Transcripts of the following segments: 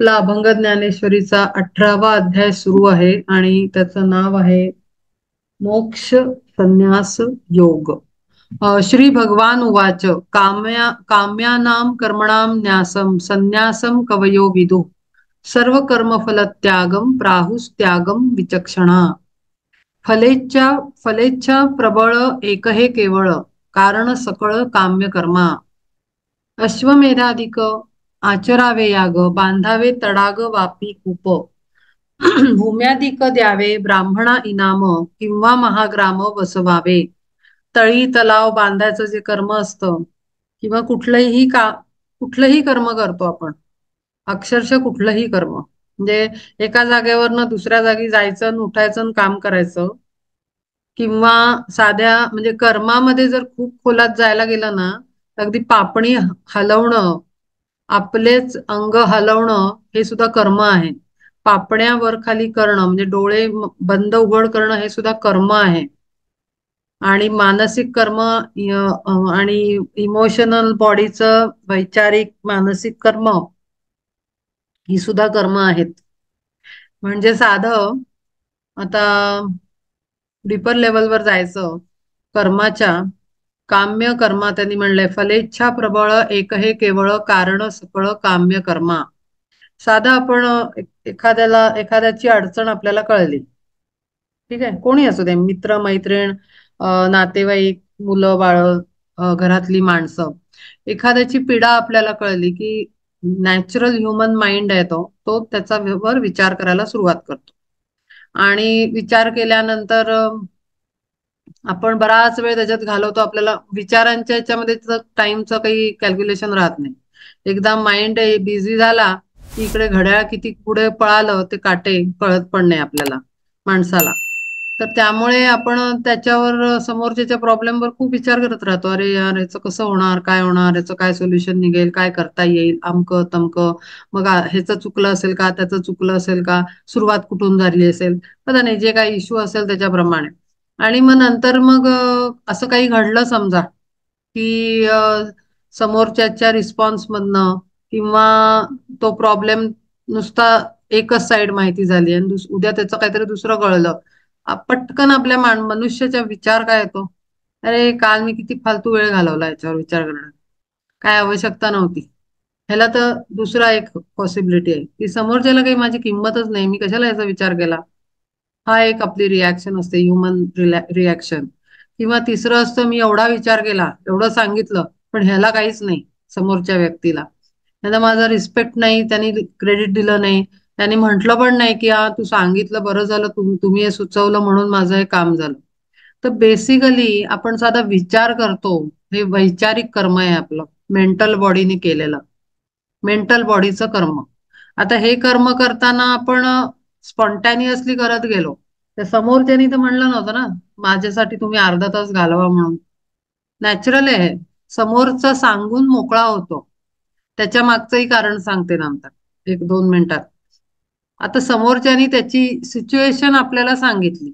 आपला अभंग ज्ञानेश्वरीचा 18वा अध्याय सुरू आहे आणि त्याचं नाव आहे मोक्ष संन्यास योग. श्री भगवान उवाच काम्यानां कर्मणां न्यासं संन्यासं कवयो विदुः सर्व कर्मफलत्यागं प्राहुस्त्यागं विचक्षणा. फलेच्छा फलेच्छा प्रबळ एक हे केवळ कारण सकळ काम्य कर्मा. अश्वमेधाधिक आचरावे याग बांधावे तडाग वापी कूप. भूम्याधिक द्यावे ब्राह्मणा इनाम किंवा महाग्राम वसवावे. तळी तलाव बांधायचं जे कर्म असतं किंवा कुठलंही कर्म करतो आपण, अक्षरशः कुठलंही कर्म म्हणजे एका जागेवरनं दुसऱ्या जागी जायचं आणि उठायचं आणि काम करायचं, किंवा साध्या म्हणजे कर्मामध्ये जर खूप खोलात जायला गेलं ना तर अगदी पापणी हलवणं, आपलेच अंग हलवणं हे सुद्धा कर्म आहे. पापण्या वर खाली करणं म्हणजे डोळे बंद उघड करणं हे सुद्धा कर्म आहे. आणि मानसिक कर्म आणि इमोशनल बॉडीचं वैचारिक मानसिक कर्म ही सुद्धा कर्म आहेत. म्हणजे साधं आता डीपर लेवलवर जायचं कर्माच्या, काम्य कर्मा त्यांनी म्हणलंय फलेच्छा प्रबळ एक हे केवळ कारण सकळ काम्य कर्मा. साधा आपण एखाद्याची अडचण आपल्याला कळली, ठीक आहे, कोणी असू दे, मित्र मैत्रीण, नातेवाईक, मुलं बाळ, घरातली माणसं, एखाद्याची पीडा आपल्याला कळली की नॅचरल ह्युमन माइंड आहे तो तो त्याचा वर विचार करायला सुरुवात करतो. आणि विचार केल्यानंतर आपण बराच वेळ त्याच्यात घालवतो. आपल्याला विचारांच्या याच्यामध्ये टाइमचं काही कॅल्क्युलेशन राहत नाही. एकदा माइंड बिझी झाला की इकडे घड्याळ किती पुढे पळालं ते काटे कळत पण नाही आपल्याला माणसाला. तर त्यामुळे आपण त्याच्यावर समोरच्याच्या प्रॉब्लेमवर खूप विचार करत राहतो. अरे यार, याचं कसं होणार, काय होणार, याचं काय सोल्युशन निघेल, काय करता येईल, अमकं तमकं. मग ह्याचं चुकलं असेल का, त्याचं चुकलं असेल का, सुरुवात कुठून झाली असेल, पता नाही, जे काही इश्यू असेल त्याच्याप्रमाणे. आणि मग नंतर मग असं काही घडलं समजा की समोरच्याच्या रिस्पॉन्स मधनं किंवा तो प्रॉब्लेम नुसता एकच साइड माहिती झाली आणि उद्या त्याचं काहीतरी दुसरं कळलं. पटकन आपल्या मनुष्याचा विचार काय येतो, अरे काल मी किती फालतू वेळ घालवला याच्यावर विचार करण्यात, काय आवश्यकता नव्हती. ह्याला तर दुसरा एक पॉसिबिलिटी आहे की समोरच्याला काही माझी किंमतच नाही, मी कशाला याचा विचार केला. हा एक आपली रिॲक्शन असते, ह्युमन रिॲक्शन. किंवा तिसरं असतं, मी एवढा विचार केला, एवढं सांगितलं, पण ह्याला काहीच नाही, समोरच्या व्यक्तीला त्यांना माझा रिस्पेक्ट नाही, त्यांनी क्रेडिट दिलं नाही, त्यांनी म्हटलं पण नाही की हा तू सांगितलं बरं झालं, तुम्ही हे सुचवलं म्हणून माझं हे काम झालं. तर बेसिकली आपण साधा विचार करतो, हे वैचारिक कर्म आहे आपलं, मेंटल बॉडीने केलेलं, मेंटल बॉडीचं कर्म. आता हे कर्म करताना आपण स्पॉन्टॅनियसली करत गेलो तर समोरच्यानी तर म्हणलं नव्हतं ना माझ्यासाठी तुम्ही अर्धा तास घालवा म्हणून. नॅचरल आहे, समोरचा सांगून मोकळा होतो. त्याच्या मागचंही कारण सांगते नंतर 1-2 मिनिटात. आता समोरच्यानी त्याची सिच्युएशन आपल्याला सांगितली,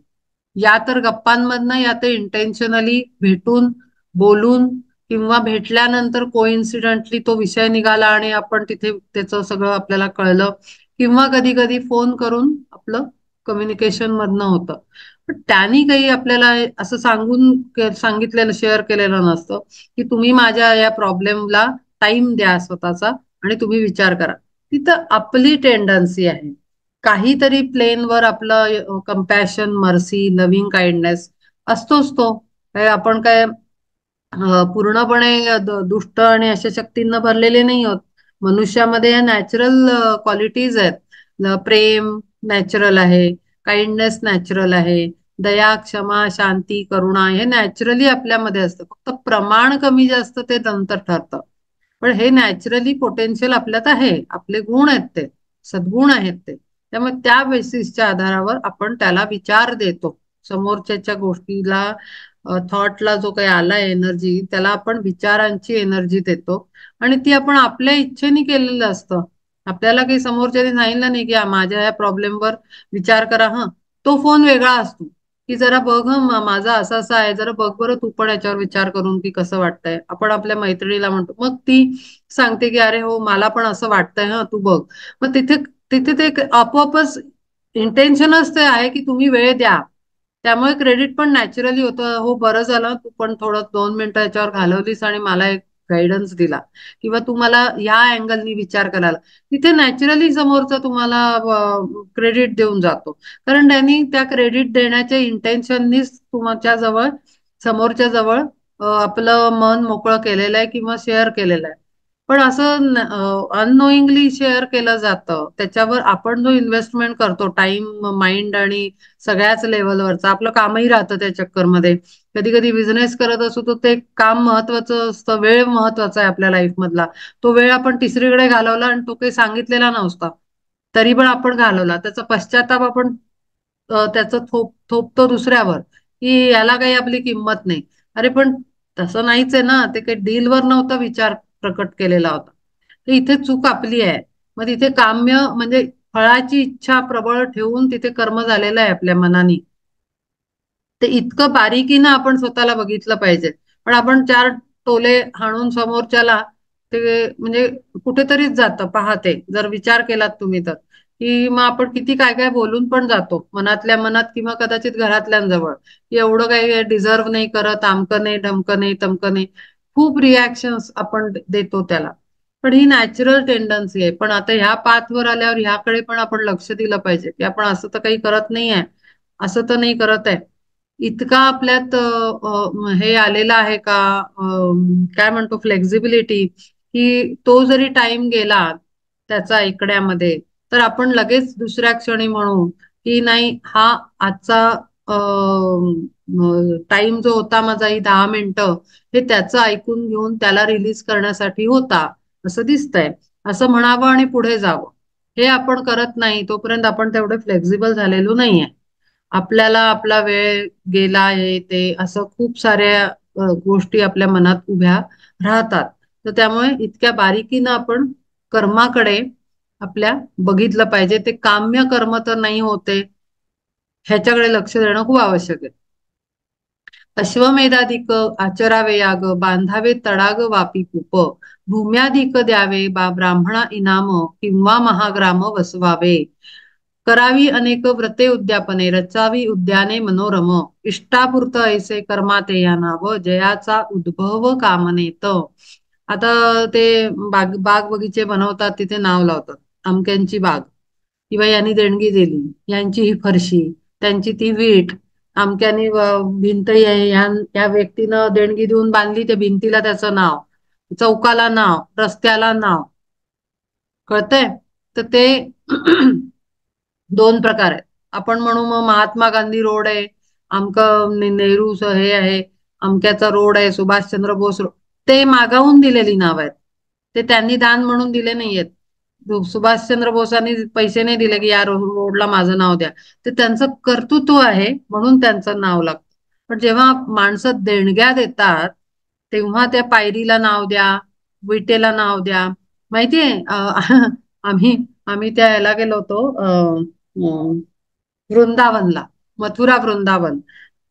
या तर गप्पांमधनं या तर इंटेन्शनली भेटून बोलून किंवा भेटल्यानंतर कोइन्सिडेंटली तो विषय निघाला आणि आपण तिथे त्याचं सगळं आपल्याला कळलं, किंवा कधी कधी फोन करून आपलं कम्युनिकेशन मधनं होतं. पण त्यांनी काही आपल्याला असं सांगितलेलं, शेअर केलेलं नसतं की तुम्ही माझ्या या प्रॉब्लेमला टाइम द्या स्वतःचा आणि तुम्ही विचार करा. तिथं आपली टेंडन्सी आहे काहीतरी प्लेनवर आपलं कम्पॅशन, मर्सी, लव्हिंग काइंडनेस असतोच तो. आपण काय पूर्णपणे दुष्ट आणि अशा शक्तींना भरलेले नाही होत. मनुष्यामध्ये या नॅचरल क्वालिटीज आहेत. प्रेम नॅचरल आहे, काइंडनेस नॅचरल आहे, दया, क्षमा, शांती, करुणा हे नॅचरली आपल्यामध्ये असतं. फक्त प्रमाण कमी जास्त ते नंतर ठरतं. पण हे नॅचरली पोटेन्शियल आपल्यात आहे, आपले गुण आहेत, ते सद्गुण आहेत ते. त्यामुळे त्या बेसिसच्या आधारावर आपण त्याला विचार देतो. समोरच्याच्या गोष्टीला, थॉटला जो काही आलाय एनर्जी, त्याला आपण विचारांची एनर्जी देतो. आणि ती आपण आपल्या इच्छेने केलेलं असतं. आपल्याला काही समोरच्याने सांगितलं नाही की माझ्या या प्रॉब्लेमवर विचार करा, हा तो फोन वेगळा असतो. की जरा बघ हं, माझा असं असं आहे, जरा बघ बरं तू पण याच्यावर विचार करून की कसं वाटतंय. आपण आपल्या मैत्रिणीला म्हणतो, मग ती सांगते की अरे हो मला पण असं वाटतंय, हा तू बघ. मग तिथे तिथे ते एक आपोआपच इंटेन्शनच ते आहे की तुम्ही वेळ द्या. त्यामुळे क्रेडिट पण नॅचरली होतं. हो बरं झालं तू पण थोडं 2 मिनिटं याच्यावर घालवलीस आणि मला एक गायडन्स दिला, किंवा तू मला ह्या अँगलनी विचार करायला, तिथे नॅचरली समोरचा तुम्हाला क्रेडिट देऊन जातो. कारण त्यांनी त्या क्रेडिट देण्याच्या इंटेन्शननीच तुमच्या जवळ, समोरच्या जवळ आपलं मन मोकळं केलेलं आहे किंवा शेअर केलेलं आहे. पण असं अननोईंगली शेअर केलं जातं, त्याच्यावर आपण जो इन्व्हेस्टमेंट करतो टाइम, माइंड आणि सगळ्याच लेवलवरचा, आपलं कामही राहतं त्या चक्करमध्ये. कधी कधी बिझनेस करत असू तर ते काम महत्वाचं असतं, वेळ महत्वाचा आहे आपल्या लाईफ मधला. तो वेळ आपण तिसरीकडे घालवला आणि तो काही सांगितलेला नव्हता, तरी पण आपण घालवला. त्याचा पश्चाताप आपण त्याचं थोपतो दुसऱ्यावर, की याला काही आपली किंमत नाही. अरे पण तसं नाहीच आहे ना, ते काही डीलवर नव्हता विचार प्रकट केलेला होता. तर इथे चूक आपली आहे. मग तिथे काम्य म्हणजे फळाची इच्छा प्रबळ ठेवून तिथे कर्म झालेलं आहे आपल्या मनाने. ते इतकं बारीकीनं आपण स्वतःला बघितलं पाहिजे. पण आपण चार टोले हाणून समोरच्याला ते म्हणजे कुठेतरीच जातं पहा. जर विचार केलात तुम्ही तर, की मग आपण किती काय काय बोलून पण जातो मनातल्या मनात किंवा कदाचित घरातल्यांजवळ, की एवढं काही डिझर्व नाही करत, आमकं नाही, ढमकं नाही, तमकं नाही. खूप रिॲक्शन्स आपण देतो त्याला. पण ही नॅचरल टेंडन्सी आहे. पण आता ह्या पाथवर आल्यावर ह्याकडे पण आपण लक्ष दिलं पाहिजे, की आपण असं तर काही करत नाही आहे, असं तर नाही करत आहे. इतका आपल्यात हे आलेलं आहे का, काय म्हणतो, फ्लेक्झिबिलिटी, की तो जरी टाइम गेला त्याचा ऐकण्यामध्ये, तर आपण लगेच दुसऱ्या क्षणी म्हणू की नाही, हा आजचा टाइम जो होता माझा, ही 10 मिनिटं, हे त्याचं ऐकून घेऊन त्याला रिलीज करण्यासाठी होता असं दिसतंय, असं म्हणावं आणि पुढे जावं. हे आपण करत नाही तोपर्यंत आपण तेवढे फ्लेक्झिबल झालेलो नाहीये. आपल्याला आपला वेळ गेला आहे ते असं खूप साऱ्या गोष्टी आपल्या मनात उभ्या राहतात. तर त्यामुळे इतक्या बारीकीनं आपण कर्माकडे आपल्या बघितलं पाहिजे. ते काम्य कर्म तर नाही होते, ह्याच्याकडे लक्ष देणं खूप आवश्यक आहे. अश्वमेधाधिक आचरावे याग, बांधावे तडाग वापी कूप, भूम्याधिक द्यावे ब्राह्मणा इनाम, किंवा महाग्राम वसवावे. करावी अनेक व्रते उद्यापने, रचावी उद्याने मनोरम, इष्टापुरत ऐसे कर्माते या नाव, जयाचा उद्भव कामनेत. आता ते बाग बाग बगीचे बनवतात, तिथे नाव लावतात, अमक्यांची बाग, किंवा यांनी देणगी दिली, यांची ही फरशी, त्यांची ती वीट, अमक्यानी भिंत या व्यक्तीनं देणगी देऊन बांधली, त्या भिंतीला त्याचं नाव, चौकाला नाव, रस्त्याला नाव. कळतंय? तर ते दोन प्रकार आहेत. आपण म्हणू मग महात्मा गांधी रोड आहे, आमकं नेहरू हे आहे, अमक्याचा रोड आहे, सुभाषचंद्र बोस रोड, ते मागावून दिलेली नाव आहेत. ते त्यांनी दान म्हणून दिले नाहीयेत. सुभाषचंद्र बोसांनी पैसे नाही दिले की या रोडला माझं नाव द्या. ते त्यांचं कर्तृत्व आहे म्हणून त्यांचं नाव लागतं. पण जेव्हा माणसं देणग्या देतात, तेव्हा त्या पायरीला नाव द्या, विटेला नाव द्या. माहितीये आम्ही आम्ही त्या ह्याला गेलो होतो, अं, वृंदावनला, मथुरा वृंदावन.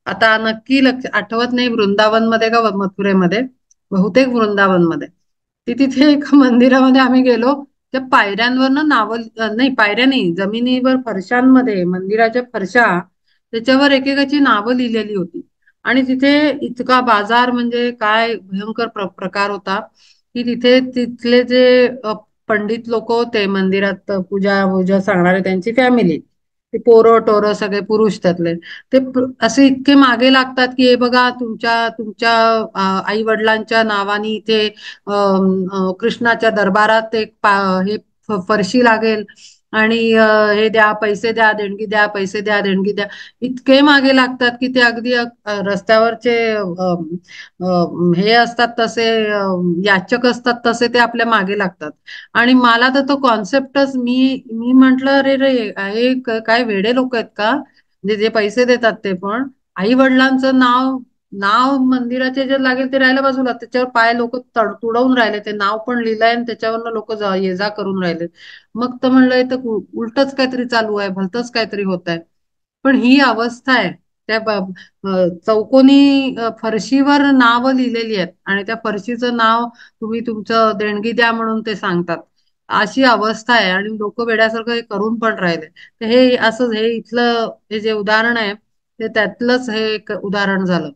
आता नक्की लक्ष आठवत नाही वृंदावन मध्ये का मथुरेमध्ये, बहुतेक वृंदावन मध्ये. तिथे एका मंदिरामध्ये आम्ही गेलो. त्या पायऱ्यांवर ना नावं, नाही पायऱ्या नाही, जमिनीवर फरशांमध्ये मंदिराच्या फरशा, त्याच्यावर एकेकाची नावं लिहिलेली होती. आणि तिथे इतका बाजार, म्हणजे काय भयंकर प्रकार होता, की तिथे तिथले जे पंडित लोक होते मंदिरात पूजा पूजा सांगणारे, त्यांची फॅमिली, ते पोरं टोरं सगळे पुरुष त्यातले, ते असे इतके मागे लागतात की हे बघा तुमच्या तुमच्या आई वडिलांच्या नावाने इथे कृष्णाच्या दरबारात एक हे फरशी लागेल, आणि हे द्या, पैसे द्या, देणगी द्या, पैसे द्या, देणगी द्या. इतके मागे लागतात की ते अगदी रस्त्यावरचे हे असतात तसे, याचक असतात तसे ते आपल्या मागे लागतात. आणि मला तर तो कॉन्सेप्टच, मी म्हंटल अरे रे, हे काय वेडे लोक आहेत का, म्हणजे जे पैसे देतात ते पण आई वडिलांचं नाव, नाव मंदिराचे जे लागेल ते राहायला बाजूला, त्याच्यावर पाय लोक तुडवून राहिले, ते नाव पण लिहिलंय आणि त्याच्यावरनं लोक ये जा करून राहिले. मग तर म्हणलं तर उलटच काहीतरी चालू आहे, भलतच काहीतरी होत आहे. पण ही अवस्था आहे. त्या चौकोनी फरशीवर नाव लिहिलेली आहेत आणि त्या फरशीचं नाव तुम्ही तुमचं देणगी द्या म्हणून ते सांगतात. अशी अवस्था आहे आणि लोक वेड्यासारखं हे करून पण राहिले. तर हे असं हे इथलं हे जे उदाहरण आहे ते त्यातलंच हे एक उदाहरण झालं.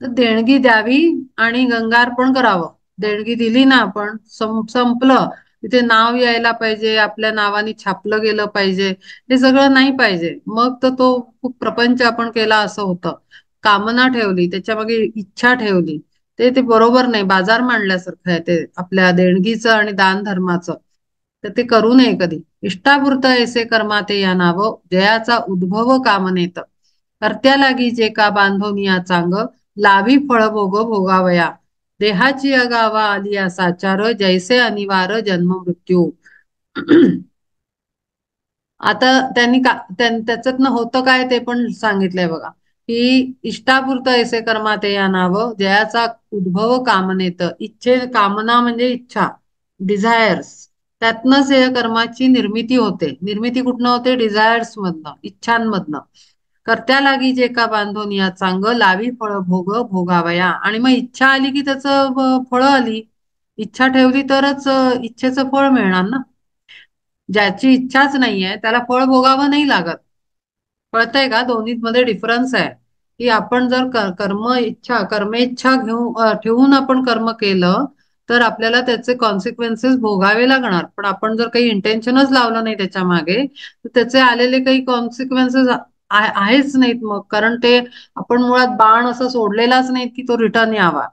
तर देणगी द्यावी आणि गंगार्पण करावं. देणगी दिली ना आपण, संपलं. तिथे नाव यायला पाहिजे, आपल्या नावाने छापलं गेलं पाहिजे, हे सगळं नाही पाहिजे. मग तर तो खूप प्रपंच आपण केला असं होतं. कामना ठेवली, त्याच्या मागे इच्छा ठेवली, ते ते बरोबर नाही. बाजार मांडल्यासारखं आहे ते आपल्या देणगीचं आणि दान धर्माचं. तर ते करू नये कधी. इष्टापुरतं ऐसे कर्माते या नाव, जयाचा उद्भव कामनेत. कर्त्या लागी जे का बांधोनिया चांग, लावी फळ भोग भोगावया. देहाची अगावा आली साचार, जैसे अनिवार्य जन्म मृत्यू. आता त्यांनी त्याच्यातनं होतं काय ते पण सांगितलंय बघा, की इष्टापुरतं ऐसे कर्मा ते या नाव, जयाचा उद्भव कामनेत. कामना म्हणजे इच्छा, डिझायर्स. त्यातनंच या कर्माची निर्मिती होते. निर्मिती कुठनं होते? डिझायर्स मधनं, इच्छांमधनं. कर्त्या लागी जे का बांधून या चांग, लावी फळ भोग भोगावया. आणि मग इच्छा आली की त्याचं फळं आली. इच्छा ठेवली तरच इच्छेचं फळ मिळणार ना. ज्याची इच्छाच नाहीये त्याला फळ भोगावं नाही लागत. कळतंय का? दोन्ही मध्ये डिफरन्स आहे. की आपण जर कर्मेच्छा ठेवून आपण कर्म केलं तर आपल्याला त्याचे कॉन्सिक्वेन्सेस भोगावे लागणार. पण आपण जर काही इंटेन्शनच लावलं नाही त्याच्या मागे, तर त्याचे आलेले काही कॉन्सिक्वेन्सेस आहेच नाहीत मग. कारण ते आपण मुळात बाण असं सोडलेलाच नाही की तो रिटर्न यावा.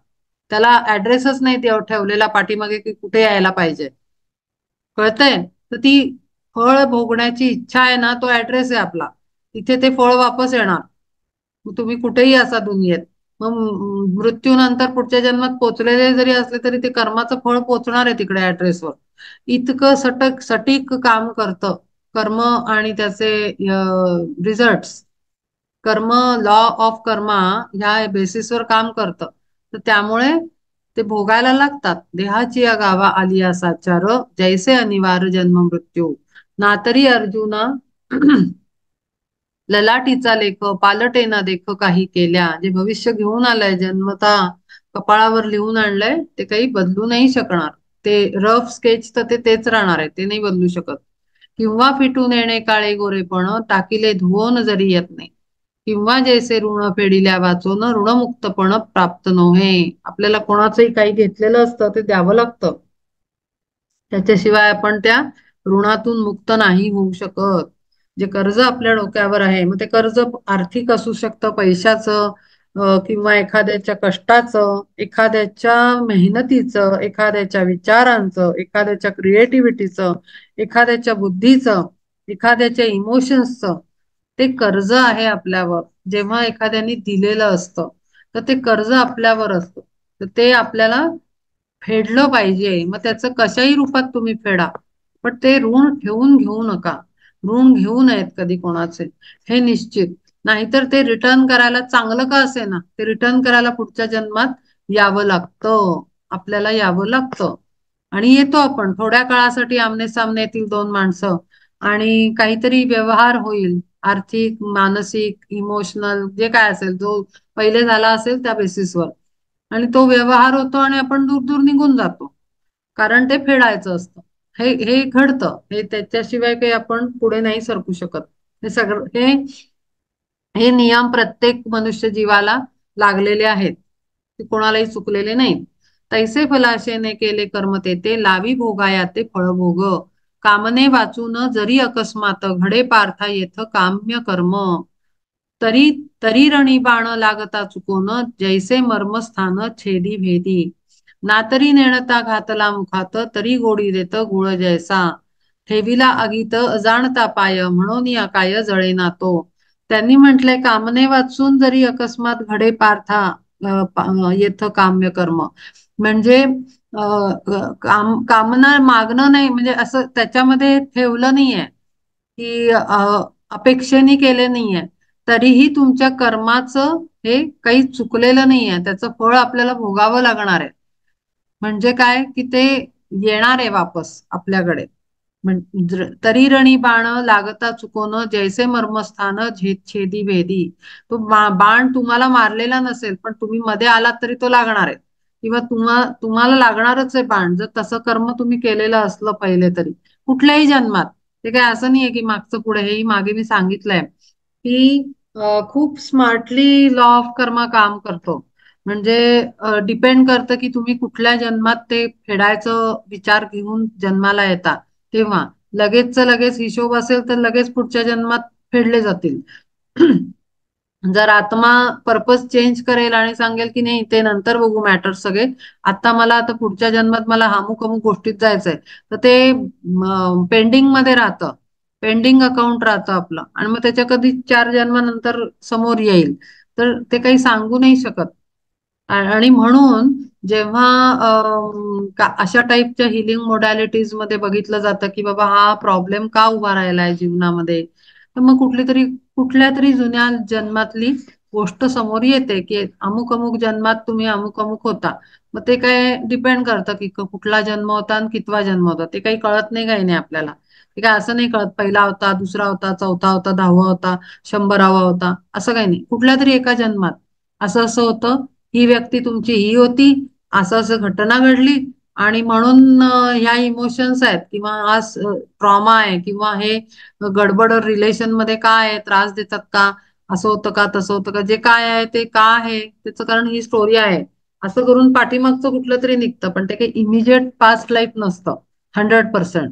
त्याला ऍड्रेसच नाही ठेवलेला पाठीमागे की कुठे यायला पाहिजे. कळतंय? तर ती फळ भोगण्याची इच्छा आहे ना, तो ऍड्रेस आहे आपला. तिथे ते फळ वापस येणार. मग तुम्ही कुठेही असा दुनियेत. मग मृत्यूनंतर पुढच्या जन्मात पोचलेले जरी असले तरी ते कर्माचं फळ पोचणार आहे तिकडे ऍड्रेसवर. इतकं सटीक काम करतं कर्म आणि त्याचे रिझल्ट. कर्म, लॉ ऑफ कर्मा ह्या बेसिसवर काम करतं. तर त्यामुळे ते भोगायला लागतात. देहाची या गावा आलिया साचार, जैसे अनिवार्य जन्म मृत्यू. नातरी अर्जुना ललाटीचा लेख पालटेना देख काही केल्या. जे भविष्य घेऊन आलंय, जन्मता कपाळावर लिहून आणलंय, ते काही बदलू नाही शकणार. ते रफ स्केच तर ते तेच राहणार आहे, ते नाही बदलू शकत. किंवा फिटून येणे काळे गोरेपण, टाकिले धुवोन जरी येत नाही. किंवा जैसे ऋण फेडिल्या वाचून ऋणमुक्तपण प्राप्त नव्हे. आपल्याला कोणाचंही काही घेतलेलं असतं ते द्यावं लागतं. त्याच्याशिवाय आपण त्या ऋणातून मुक्त नाही होऊ शकत. जे कर्ज आपल्या डोक्यावर आहे, मग ते कर्ज आर्थिक असू शकतं, पैशाचं, किंवा एखाद्याच्या कष्टाचं, एखाद्याच्या मेहनतीचं, एखाद्याच्या विचारांचं, एखाद्याच्या क्रिएटिव्हिटीचं, एखाद्याच्या बुद्धीचं, एखाद्याच्या इमोशन्सचं. ते कर्ज आहे आपल्यावर. जेव्हा एखाद्याने दिलेलं असतं तर ते कर्ज आपल्यावर असतं. तर ते आपल्याला फेडलं पाहिजे. मग त्याचं कशाही रूपात तुम्ही फेडा, पण ते ऋण ठेवून घेऊ नका. ऋण घेऊ नयेत कधी कोणाचे, हे निश्चित. नाहीतर ते रिटर्न करायला चांगलं का असे ना, ते रिटर्न करायला पुढच्या जन्मात यावं लागतं. आपल्याला यावं लागतं. आणि येतो आपण. थोड्या काळासाठी आमने सामने येतील दोन माणसं आणि काहीतरी व्यवहार होईल, आर्थिक, मानसिक, इमोशनल, जे काय असेल, जो पहिले झाला असेल त्या बेसिसवर. आणि तो व्यवहार होतो आणि आपण दूर दूर निघून जातो. कारण ते फेडायचं असतं. हे हे घडतं. हे त्याच्याशिवाय काही आपण पुढे नाही सरकू शकत. हे सगळं हे नियम प्रत्येक मनुष्य जीवाला लागलेले आहेत. ते कोणालाही चुकलेले नाहीत. तैसे फलाशेने केले कर्म ते लावी भोगाया ते फळभोग. कामने वाचून जरी अकस्मात घडे पार्था येथ काम्य कर्म. तरी तरी रणी बाण लागता चुकोन, जैसे मर्मस्थान छेदी भेदी. ना तरी नेणता घातला मुखात, तरी गोडी देत गुळ जैसा. ठेविला अगीत अजाणता पाय, म्हणून या काय जळेना तो. त्यांनी म्हटलंय, कामने वाचून जरी अकस्मात घडे पार्था येथ काम्य कर्म. म्हणजे कामना मागणं नाही, म्हणजे असं त्याच्यामध्ये ठेवलं नाहीये की अपेक्षेने केले नाहीये. तरीही तुमच्या कर्माचं हे काही चुकलेलं नाहीये. त्याचं फळ आपल्याला भोगावं लागणार आहे. म्हणजे काय की ते येणार आहे वापस आपल्याकडे. तरी रणी बाण लागता चुकोन जैसे मर्मस्थान छेदी भेदी. तो बाण तुम्हाला मारलेला नसेल पण तुम्ही मध्ये आलात तरी तो लागणार आहे, किंवा तुम्हाला लागणारच आहे बाण, जर तसं कर्म तुम्ही केलेलं असलं पहिले तरी कुठल्याही जन्मात. ते काय असं नाहीये की मागचं पुढे, हेही मागे मी सांगितलंय की खूप स्मार्टली लॉ ऑफ कर्मा काम करतो. म्हणजे डिपेंड करतं की तुम्ही कुठल्या जन्मात ते फेडायचं विचार घेऊन जन्माला येता, तेव्हा लगेचच लगेच हिशोब असेल तर लगेच पुढच्या जन्मात फेडले जातील. जर आत्मा पर्पज चेंज करेल आणि सांगेल की नाही ते नंतर बघू मॅटर सगळे, आता मला आता पुढच्या जन्मात मला अमुक अमुक गोष्टीत जायचंय, तर ते पेंडिंग मध्ये राहतं, पेंडिंग अकाउंट राहतं आपलं, आणि मग त्याच्या कधी 4 जन्मानंतर समोर येईल. तर ते काही सांगू नाही शकत. आणि म्हणून जेव्हा अशा टाईपच्या हिलिंग मोडॅलिटीज मध्ये बघितलं जातं की बाबा हा प्रॉब्लेम का उभा राहिलाय जीवनामध्ये, तर मग कुठल्या तरी जुन्या जन्मातली गोष्ट समोर येते की अमुक अमुक जन्मात तुम्ही अमुक अमुक होता. मग ते काय डिपेंड करतं की कुठला जन्म होता आणि कितवा जन्म होता, ते काही कळत नाही, काही नाही आपल्याला. ते काय असं नाही कळत पहिला होता, दुसरा होता, चौथा होता, 10वा होता, 100वा होता, असं काही नाही. कुठल्या तरी एका जन्मात असं असं होतं, ही व्यक्ती तुमची ही होती, असं असं घटना घडली, आणि म्हणून ह्या इमोशन्स आहेत किंवा हा ट्रॉमा आहे किंवा हे गडबड रिलेशन मध्ये काय आहे, त्रास देतात का, असं होतं का, तसं होतं का, जे काय आहे ते का आहे त्याचं कारण ही स्टोरी आहे, असं करून पाठीमागचं कुठलं तरी निघतं. पण ते काही इमिजिएट पास्ट लाईफ नसतं 100%.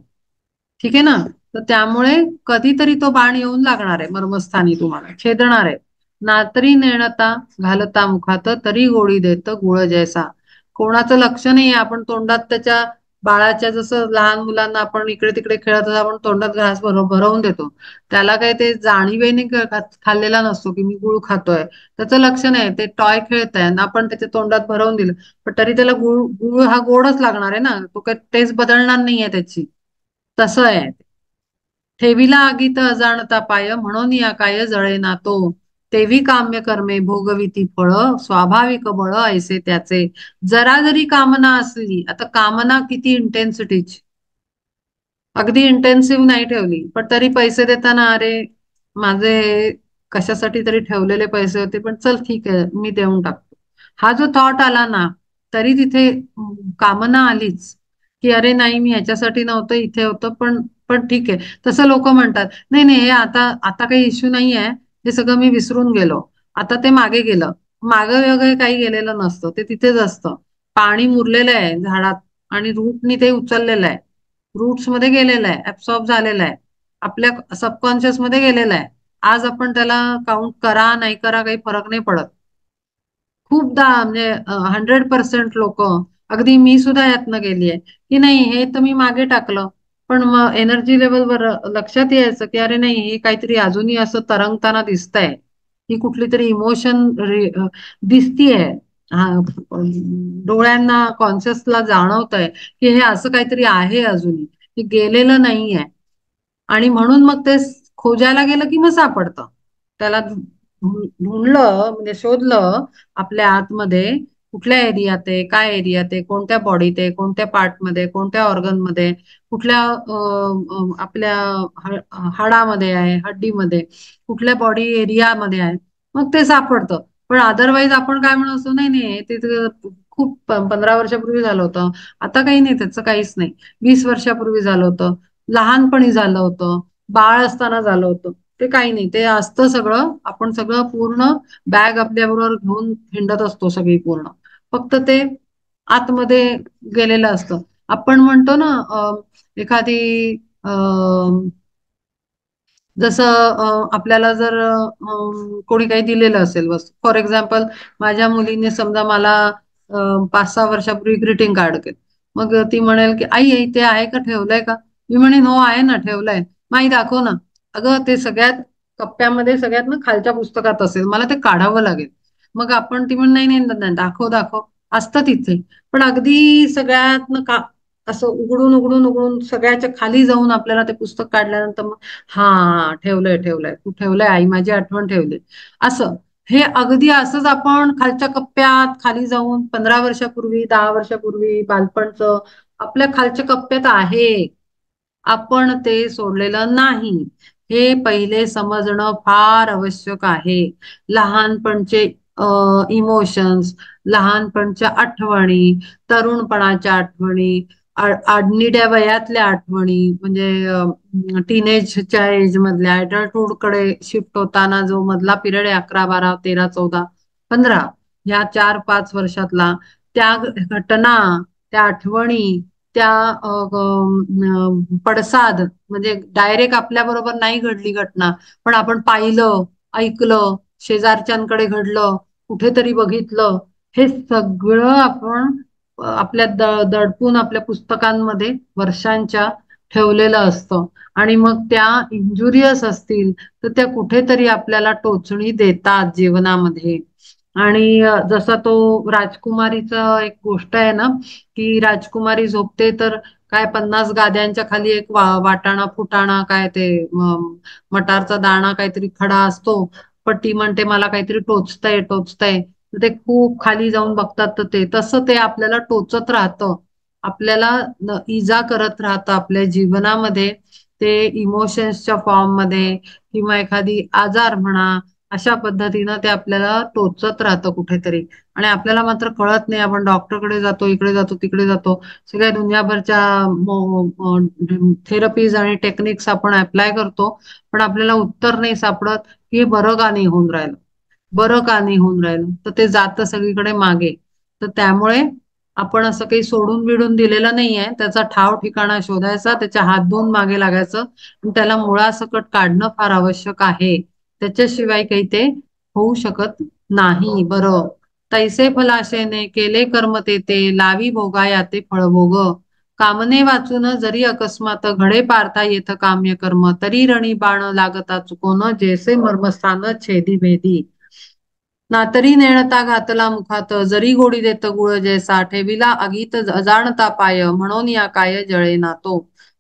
ठीक आहे ना. तर त्यामुळे कधीतरी तो बाण येऊन लागणार आहे मर्मस्थानी, तुम्हाला छेदणार आहे. नातरी नेणता घालता मुखात तरी गोळी देत गुळ जैसा. कोणाचं लक्ष नाही, आपण तोंडात त्याच्या बाळाच्या, जसं लहान मुलांना आपण इकडे तिकडे खेळत असतो, आपण तोंडात घास भरवून देतो. त्याला काही ते जाणीवेने खाल्लेला नसतो की मी गुळ खातोय, त्याचं लक्ष नाही, ते टॉय खेळत आहे, आपण त्याच्या तोंडात भरवून दिलं पण तरी त्याला गुळ गुळ हा गोडच लागणार आहे ना, तो काही टेस्ट बदलणार नाहीये त्याची. तसं आहे. ठेविला आगीत अजाणता पाय म्हणून या काय जळेना तो. तेवी काम्य कर्मे भोगविती फळ स्वाभाविक बळ ऐसे त्याचे. जरा जरी कामना असली, आता कामना किती इंटेन्सिटीची, अगदी इंटेन्सिव्ह नाही ठेवली पण तरी पैसे देताना अरे माझे कशासाठी तरी ठेवलेले पैसे होते पण चल ठीक आहे मी देऊन टाकतो, हा जो थॉट आला ना, तरी तिथे कामना आलीच की अरे नाही मी ह्याच्यासाठी नव्हतं, इथे होतं, पण ठीक आहे. तसं लोक म्हणतात नाही नाही हे आता आता काही इश्यू नाही आहे, हे सगळं मी विसरून गेलो, आता ते मागे गेलं. मागं वगैरे काही गेलेलं नसतं, ते तिथेच असतं. पाणी मुरलेलं आहे झाडात आणि रूटनी ते उचललेलं आहे, रूट्स मध्ये गेलेला आहे, ऍब्सॉर्ब झालेला आहे, आपल्या सबकॉन्शियस मध्ये गेलेला आहे. आज आपण त्याला काउंट करा नाही करा काही फरक नाही पडत. खूपदा म्हणजे 100% लोक, अगदी मी सुद्धा यातनं गेली आहे की नाही हे तर मी मागे टाकलं, पण मग एनर्जी लेवलवर लक्षात यायचं की अरे नाही हे काहीतरी अजूनही असं तरंगताना दिसतंय, ही कुठली तरी इमोशन दिसतीये. हा, डोळ्यांना कॉन्शियसला जाणवत आहे की हे असं काहीतरी आहे अजूनही, हे गेलेलं नाहीये. आणि म्हणून मग ते खोजायला गेलं की मग सापडतं. त्याला ढूंढलं म्हणजे शोधलं आपल्या आतमध्ये, कुठल्या एरियात आहे, काय एरियात आहे, कोणत्या बॉडीत आहे, कोणत्या पार्टमध्ये, कोणत्या ऑर्गन मध्ये, कुठल्या आपल्या हाडामध्ये आहे, हड्डीमध्ये, कुठल्या बॉडी एरियामध्ये आहे, मग ते सापडतं. पण अदरवाईज आपण काय म्हणत असतो, नाही नाही ते तर खूप 15 वर्षापूर्वी झालं होतं, आता काही नाही, त्याचं काहीच नाही, 20 वर्षापूर्वी झालं होतं, लहानपणी झालं होतं, बाळ असताना झालं होतं, ते काही नाही, ते असतं सगळं, आपण सगळं पूर्ण बॅग आपल्याबरोबर घेऊन हिंडत असतो सगळी पूर्ण, फक्त ते आतमध्ये गेलेलं असतं. आपण म्हणतो ना एखादी जसं आपल्याला जर कोणी काही दिलेलं असेल वस्तू, फॉर एक्झाम्पल माझ्या मुलीने समजा मला 5-6 वर्षापूर्वी ग्रीटिंग कार्ड केलं, मग ती म्हणेल की आई आई ते आहे का, ठेवलंय का, मी म्हणेन हो आहे ना ठेवलंय, माई दाखव ना, अगं ते सगळ्यात कप्प्यामध्ये सगळ्यात ना खालच्या पुस्तकात असेल, मला ते काढावं लागेल. मग आपण ती म्हण नाही नाही नाही, दाखव दाखव, असतं तिथे. पण अगदी सगळ्यात का असं उघडून उघडून उघडून सगळ्याच्या खाली जाऊन आपल्याला ते पुस्तक काढल्यानंतर मग हा ठेवलंय ठेवलंय तू ठेवलंय आई माझी आठवण ठेवली, असं. हे अगदी असंच आपण खालच्या कप्प्यात खाली जाऊन 15 वर्षापूर्वी, 10 वर्षापूर्वी बालपणचं आपल्या खालच्या कप्प्यात आहे. आपण ते सोडलेलं नाही. हे पहिले समजणं फार आवश्यक आहे. लहानपणचे इमोशन्स, लहानपणच्या आठवणी, तरुणपणाच्या आठवणी, आडनिड्या वयातल्या आठवणी, म्हणजे टीनेजच्या एज मधल्या, अडल्टहुड कडे शिफ्ट होताना जो मधला पिरियड आहे, 11, 12, 13, 14, 15, ह्या 4-5 वर्षातला, त्या घटना, त्या आठवणी, त्या पडसाद, म्हणजे डायरेक्ट आपल्या बरोबर नाही घडली घटना, पण आपण पाहिलं, ऐकलं, शेजारच्यांकडे घडलं, कुठेतरी बघितलं, हे सगळं आपण आपल्या दडपून आपल्या पुस्तकांमध्ये वर्षांच्या ठेवलेलं असतं. आणि मग त्या इंजुरियस असतील तर त्या कुठेतरी आपल्याला टोचणी देतात जीवनामध्ये. आणि जसा तो राजकुमारीचा एक गोष्ट आहे ना, की राजकुमारी झोपते तर काय 50 गाद्यांच्या खाली एक वाटाणा फुटाणा, काय ते मटारचा दाणा काहीतरी खडा असतो. पण ती म्हणते मला काहीतरी टोचतंय टोचतंय. तर ते खूप खाली जाऊन बघतात तर ते तसं ते आपल्याला टोचत राहतं. आपल्याला इजा करत राहतं आपल्या जीवनामध्ये. ते इमोशन्सच्या फॉर्म मध्ये किंवा एखादी आजार म्हणा, अशा पद्धतीनं ते आपल्याला टोचत राहतं कुठेतरी. आणि आपल्याला मात्र कळत नाही. आपण डॉक्टरकडे जातो, इकडे जातो, तिकडे जातो, सगळ्या दुनियाभरच्या थेरपीज आणि टेक्निक्स आपण अप्लाय करतो, पण आपल्याला उत्तर नाही सापडत की हे बरं का नाही होऊन राहिलं, बरं का नाही होऊन राहिलं. तर ते जातं सगळीकडे मागे. तर त्यामुळे आपण असं काही सोडून बिडून दिलेलं नाहीये. त्याचा ठाव ठिकाणा शोधायचा, त्याच्या हात धुवून मागे लागायचं, आणि त्याला मुळासकट काढणं फार आवश्यक आहे. त्याच्याशिवाय काही ते होऊ शकत नाही. बरं. तैसे फलाशेने केले कर्म ते लावी भोगा याते फळभोग. कामने वाचून जरी अकस्मात घडे पारता येथ काम्य कर्म, तरी रणी बाण लागता चुकोन, जैसे मर्मस्थान छेदी भेदी. ना तरी नेणता घातला मुखात, जरी गोडी देत गुळ जैसा, ठेविला अगीत अजाणता पाय, म्हणून या काय जळे ना तो.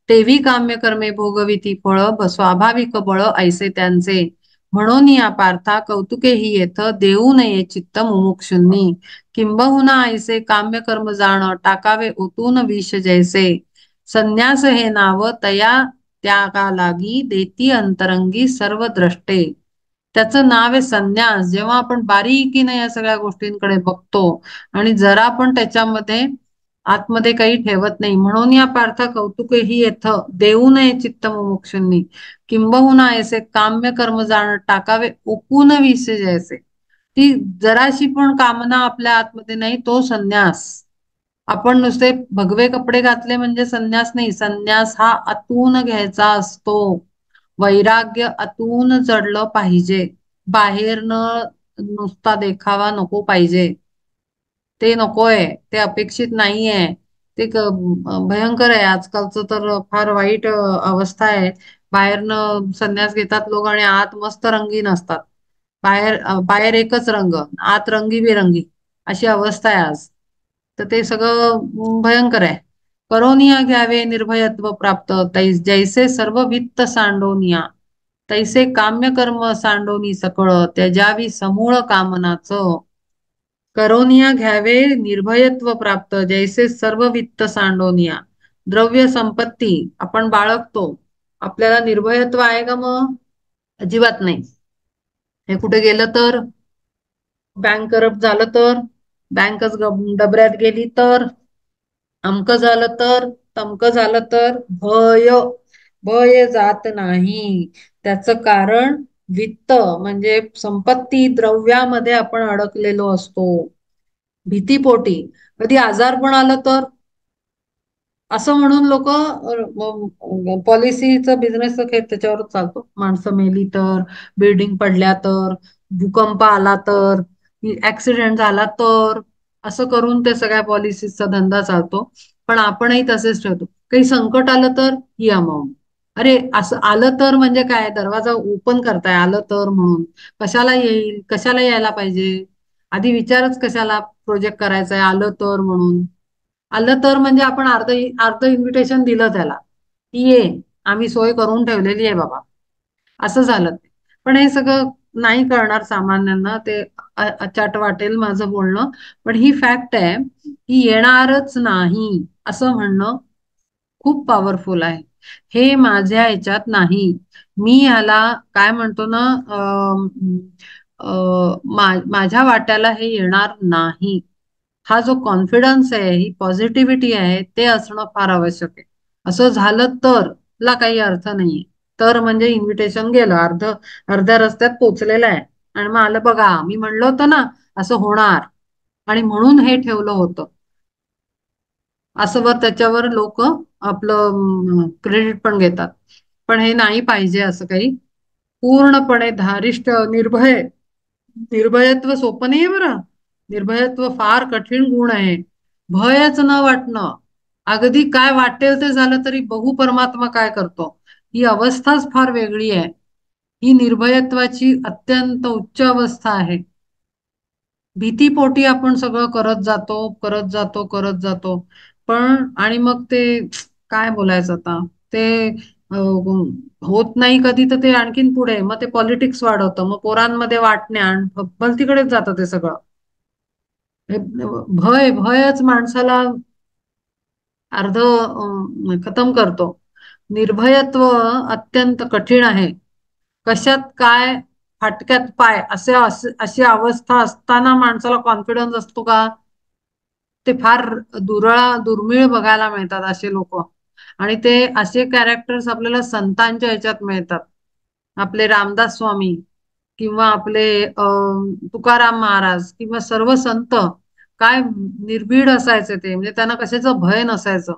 तेवी काम्य कर्मे भोगविती फळ, स्वाभाविक बळ ऐसे त्यांचे. म्हणून या पार्था कौतुके ही येथ, देऊ नये चित्त मुमुक्षुंनी. किंबहुना ऐसे काम्य कर्म जाण, टाकावे ओतून विष जैसे. संन्यास हे नाव तया त्यागा लागी, देती अंतरंगी सर्व द्रष्टे. त्याचं नाव आहे संन्यास. जेव्हा आपण बारीकीने या सगळ्या गोष्टींकडे बघतो आणि जरा पण त्याच्यामध्ये आतमध्ये काही ठेवत नाही. म्हणून या पार्थ कौतुक ही येथ, देऊ नये चित्त मुमुक्षुंनी. किंबहुना ऐसे काम्य कर्म जाण, टाकावे ओकून विष जैसे. ती जराशी पण कामना आपल्या आतमध्ये नाही, तो संन्यास. आपण नुसते भगवे कपडे घातले म्हणजे संन्यास नाही. संन्यास हा आतून घ्यायचा असतो. वैराग्य आतून जडलं पाहिजे. बाहेरनं नुसता देखावा नको पाहिजे. ते नकोय, ते अपेक्षित नाहीये. ते भयंकर आहे. आजकालचं तर फार वाईट अवस्था आहे. बाहेरनं संन्यास घेतात लोक आणि आत मस्त रंगीन असतात. बाहेर एकच रंग, आत रंगीबेरंगी, अशी अवस्था आहे आज. तर ते सगळं भयंकर आहे. करोनिया घ्यावे निर्भयत्व प्राप्त, जैसे सर्व वित्त सांडोनिया. तैसे काम्य कर्म सांडोनी सकळ, त्याजावी समूळ कामनाचं. करोनिया घ्यावे निर्भयत्व प्राप्त, जैसे सर्व वित्त सांडोनिया. द्रव्य संपत्ती आपण बाळगतो. आपल्याला निर्भयत्व आहे का मग? अजिबात नाही. हे कुठे गेलं तर, बँक करप्ट झालं तर, बँकच डबऱ्यात गेली तर, अमकं झालं तर, तमकं झालं तर, भय, भय जात नाही. त्याचं कारण वित्त म्हणजे संपत्ती, द्रव्यामध्ये आपण अडकलेलो असतो भीतीपोटी. कधी आजारपण आलं तर, असं म्हणून लोक पॉलिसीचा बिझनेस खेळ त्याच्यावरच चालतो. माणसं मेली तर, बिल्डिंग पडल्या तर, भूकंप आला तर, ऍक्सिडेंट झाला तर, असं करून ते सगळ्या पॉलिसीचा धंदा चालतो. पण आपणही तसेच ठेवतो. काही संकट आलं तर ही अमाऊंट. अरे असं आलं तर म्हणजे काय, दरवाजा ओपन करताय आलं तर म्हणून. कशाला येईल, कशाला यायला पाहिजे, आधी विचारच कशाला प्रोजेक्ट करायचा आहे आलं तर म्हणून. आलं तर म्हणजे आपण अर्ध अर्ध इन्व्हिटेशन दिलं त्याला की ये, आम्ही सोय करून ठेवलेली आहे बाबा, असं झालं ते. पण हे सगळं नाही कळणार सामान्यांना. ते अचाट वाटेल माझं बोलणं, पण ही फॅक्ट आहे की येणारच नाही असं म्हणणं खूप पॉवरफुल आहे. हे माझ्या ह्याच्यात नाही. मी ह्याला काय म्हणतो ना, माझ्या वाट्याला हे येणार नाही. हा जो कॉन्फिडन्स आहे, ही पॉझिटिव्हिटी आहे, ते असणं फार आवश्यक आहे. असं झालं तर ला काही अर्थ नाहीये. तर म्हणजे इन्व्हिटेशन गेलं, अर्ध्या रस्त्यात पोचलेलं आहे. आणि मग आलं बघा, मी म्हणलं होतं ना असं होणार, आणि म्हणून हे ठेवलं होतं, असं वर त्याच्यावर लोक आपलं क्रेडिट पण घेतात. पण हे नाही पाहिजे असं काही. पूर्णपणे धारिष्ट, निर्भय. निर्भयत्व सोपं नाहीये बरं. निर्भयत्व फार कठीण गुण आहे. भयच न वाटणं. अगदी काय वाटेल ते झालं तरी बघू परमात्मा काय करतो, ही अवस्थाच फार वेगळी आहे. ही निर्भयत्वाची अत्यंत उच्च अवस्था आहे. भीतीपोटी आपण सगळं करत जातो, करत जातो, करत जातो. पण आणि मग ते काय बोलायचं आता, ते होत नाही कधी, तर ते आणखीन पुढे मग ते पॉलिटिक्स वाढवतं, मग पोरांमध्ये वाटण्या आणि भलतीकडेच जातं ते सगळं. हे भयच माणसाला अर्ध खतम करतो. निर्भयत्व अत्यंत कठीण आहे. कशात काय, फाटक्यात पाय अशी अवस्था असताना माणसाला कॉन्फिडन्स असतो का? ते फार दुर्मिळ बघायला मिळतात असे लोक. आणि ते असे कॅरेक्टर्स आपल्याला संतांच्या ह्याच्यात मिळतात. आपले रामदास स्वामी किंवा आपले तुकाराम महाराज किंवा सर्व संत काय निर्भीड असायचे ते, म्हणजे त्यांना कशाचं भय नसायचं.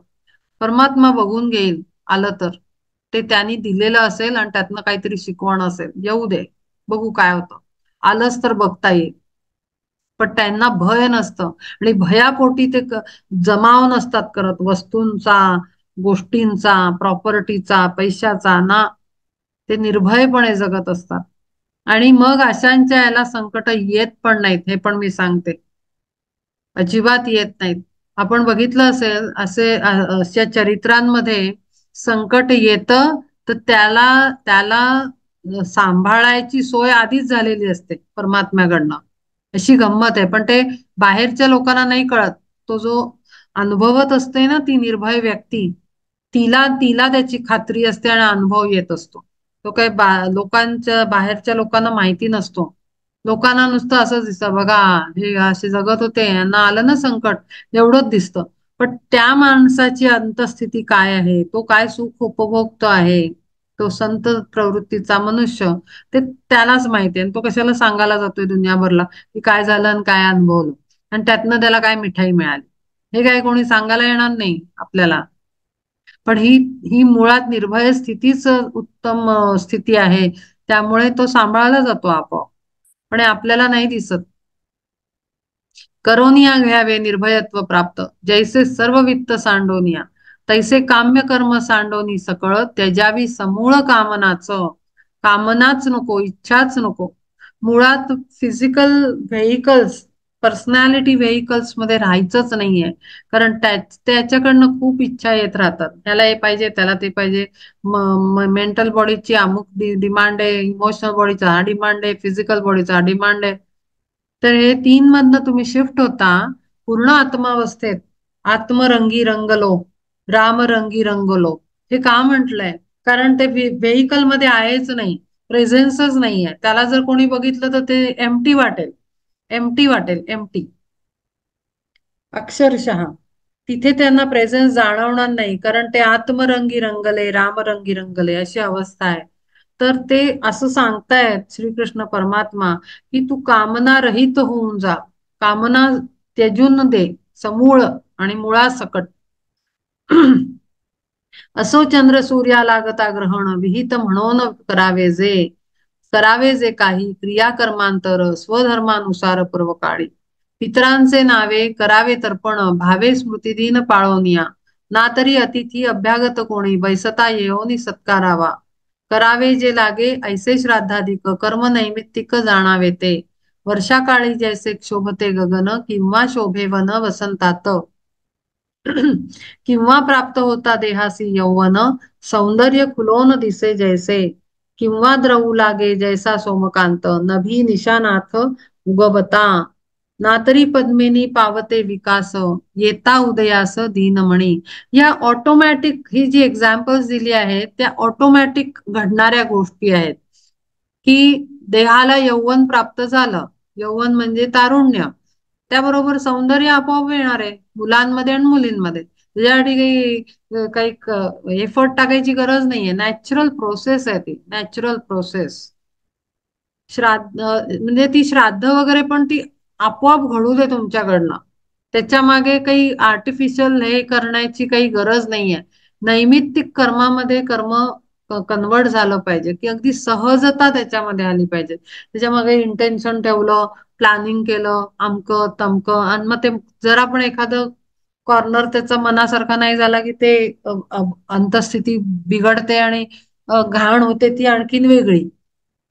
परमात्मा बघून घेईल आलं तर, ते त्यांनी दिलेलं असेल आणि त्यातनं काहीतरी शिकवण असेल, येऊ दे, बघू काय होतं, आलंच तर बघता येईल. पण त्यांना भय नसतं. आणि भयापोटी ते जमाव नसतात करत वस्तूंचा, गोष्टींचा, प्रॉपर्टीचा, पैशाचा ना. ते निर्भयपणे जगत असतात. आणि मग अशांच्या याला संकट येत पण नाहीत, हे पण मी सांगते. अजिबात येत नाहीत. आपण बघितलं असेल अशा चरित्रांमध्ये, संकट येतं तर त्याला त्याला सांभाळायची सोय आधीच झालेली असते परमात्म्याकडनं. अशी गंमत आहे. पण ते बाहेरच्या लोकांना नाही कळत. तो जो अनुभवत असते ना ती निर्भय व्यक्ती, तिला तिला त्याची खात्री असते आणि अनुभव येत असतो. तो काही लोकांच्या बाहेरच्या लोकांना माहिती नसतो. लोकांना नुसतं असंच दिसतं, बघा हे असे जगत होते, यांना आलं ना संकट, एवढंच दिसतं. पण त्या माणसाची अंतस्थिती काय आहे, तो काय सुख उपभोगतो आहे, तो संत प्रवृत्तीचा मनुष्य, ते त्यालाच माहिती आहे. आणि तो कशाला सांगायला जातोय दुनियाभरला की काय झालं आणि काय अनुभवलं, आणि त्यातनं त्याला काय मिठाई मिळाली, हे काय कोणी सांगायला येणार नाही आपल्याला. पण ही मुळात निर्भय स्थितीच उत्तम स्थिती आहे. त्यामुळे तो सांभाळला जातो आपोआप, पण हे आपल्याला नाही दिसत. करोनिया घ्यावे निर्भयत्व प्राप्त, जैसे सर्व वित्त सांडोनिया, तैसे काम्य कर्म सांडोनी सकळ, त्याजावी समूळ कामनाच. कामनाच नको, इच्छाच नको. मुळात फिजिकल व्हेइकल्स, पर्सनॅलिटी व्हेइकल्स मध्ये राहायचंच नाहीये. कारण त्याच्याकडनं खूप इच्छा येत राहतात, त्याला हे पाहिजे, त्याला ते पाहिजे. मेंटल बॉडीची अमुक डिमांड आहे, इमोशनल बॉडीचा हा डिमांड आहे, फिजिकल बॉडीचा हा डिमांड आहे. तर हे तीन मधनं तुम्ही शिफ्ट होता पूर्ण आत्मावस्थेत. आत्मरंगी रंगलो, रामरंगी रंगलो, हे का म्हटलंय? कारण ते व्हेइकल मध्ये आहेच नाही, प्रेझेन्सच नाहीये. त्याला जर कोणी बघितलं तर ते एम्प्टी वाटेल, एम्प्टी वाटेल, एम्प्टी अक्षरशः. तिथे त्यांना प्रेझेन्स जाणवणार नाही, कारण ते आत्मरंगी रंगले, रामरंगी रंगले अशी अवस्था आहे. तर ते असं सांगतायत श्रीकृष्ण परमात्मा की तू कामना रहित होऊन जा, कामना त्यजून दे समूळ आणि मुळासकट. असो चंद्र सूर्या लागता ग्रहण, विहित म्हणून करावे जे काही क्रियाकर्मांतर स्वधर्मानुसार पूर्व काळी. पितरांचे नावे करावे तर्पण, भावे स्मृतिदीन पाळोनिया, ना तरी अतिथी अभ्यागत कोणी, बैसता येऊनी सत्कारावा. करावे जे लागे ऐसे श्राद्धाधिक, कर्म नैमित्तिक जाणावे ते. वर्षाकाळी जैसे क्षोभते गगन, किंवा शोभेवन वसंतात. किंवा प्राप्त होता देहासी यौवन, सौंदर्य खुलोन दिसे जैसे. किंवा द्रवू लागे जैसा सोमकांत, नभी निशानाथ उगवता. ना तरी पद्मिनी पावते विकास, येता उदयास दीनमणी. या ऑटोमॅटिक ही जी एक्झाम्पल्स दिली आहेत त्या ऑटोमॅटिक घडणाऱ्या गोष्टी आहेत, की देहाला यौवन प्राप्त झालं, यौवन म्हणजे तारुण्य, त्याबरोबर सौंदर्य आपोआप येणार आहे मुलांमध्ये आणि मुलींमध्ये. त्याच्यासाठी काही एफर्ट टाकायची गरज नाहीये. नॅचरल प्रोसेस आहे ती, नॅचरल प्रोसेस. श्राद्ध म्हणजे ती श्राद्ध वगैरे पण ती आपोआप घडू दे तुमच्याकडनं. त्याच्या मागे काही आर्टिफिशियल हे करण्याची काही गरज नाहीये. नैमित्तिक कर्मामध्ये कर्म कन्वर्ट झालं पाहिजे, की अगदी सहजता त्याच्यामध्ये आली पाहिजे. त्याच्यामागे इंटेन्शन ठेवलं, प्लॅनिंग केलं, अमकं तमकं, आणि मग ते जरा पण एखादं कॉर्नर त्याचा मनासारखा नाही झाला की ते अंतस्थिती बिघडते आणि घाण होते ती आणखीन वेगळी.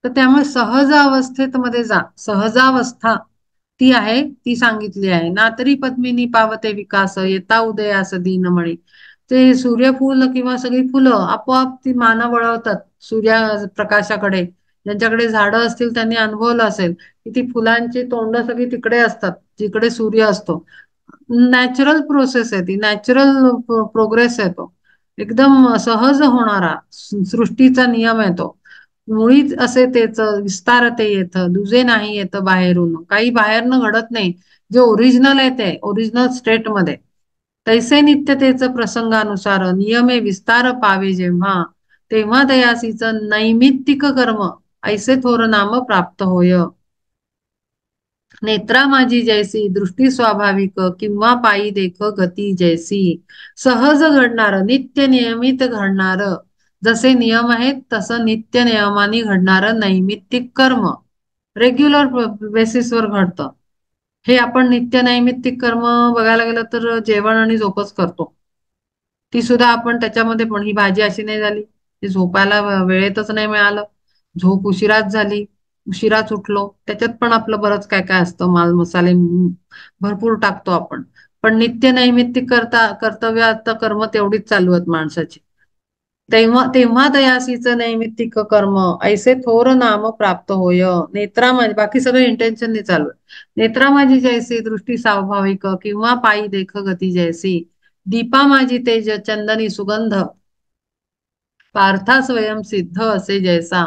तर त्यामुळे सहज अवस्थेत मध्ये जा. सहजावस्था ती आहे, ती सांगितली आहे. ना तरी पद्मिनी पावते विकास, येता उदयास दीनमणी. ते सूर्यफूल किंवा सगळी फुलं आपोआप ती माना वळवतात सूर्यप्रकाशाकडे. ज्यांच्याकडे झाडं असतील त्यांनी अनुभवलं असेल की ती फुलांची तोंड सगळी तिकडे असतात जिकडे सूर्य असतो. नॅचरल प्रोसेस आहे ती, नॅचरल प्रोग्रेस आहे तो. एकदम सहज होणारा सृष्टीचा नियम आहे तो. मुळीच असे तेच विस्तार ते येत दुजे नाही येत बाहेरून. काही बाहेरनं घडत नाही. जे ओरिजिनल आहे ते ओरिजिनल स्टेट मध्ये तैसे नित्यतेच प्रसंगानुसार नियमे विस्तार पावे जेव्हा, तेव्हा दयासीच नैमित्तिक कर्म ऐसे थोर नाम प्राप्त होय. नेत्रा माझी जैसी दृष्टी स्वाभाविक, किंवा पायी देख गती जैसी. सहज घडणार, नित्य नियमित घडणार, जसे नियम आहेत तसं नित्य नियमाने घडणार नैमित्तिक कर्म रेग्युलर बेसिसवर घडतं. हे आपण नित्य नैमित्तिक कर्म बघायला गेलं तर जेवण आणि झोपच करतो. ती सुद्धा आपण त्याच्यामध्ये पण ही भाजी अशी नाही झाली, ती झोपायला वेळेतच नाही मिळालं, झोप उशिराच झाली, उशिराच उठलो, त्याच्यात पण आपलं बरंच काय काय असतं, माल मसाले भरपूर टाकतो आपण. पण नित्य नैमित्तिक कर्तव्य आता कर्म तेवढीच चालू आहेत माणसाची. तेव्हा तेव्हा दयासीच नैमित्तिक कर्म ऐसे थोर नाम प्राप्त होय. नेत्रा माझी, बाकी सगळं इंटेन्शन नाही चालू आहे. नेत्रा माझी जैसी दृष्टी स्वाभाविक, किंवा पायी देख गती जैसी. दीपा माझी तेज चंदनी सुगंध, पार्था स्वयं सिद्ध असे जैसा.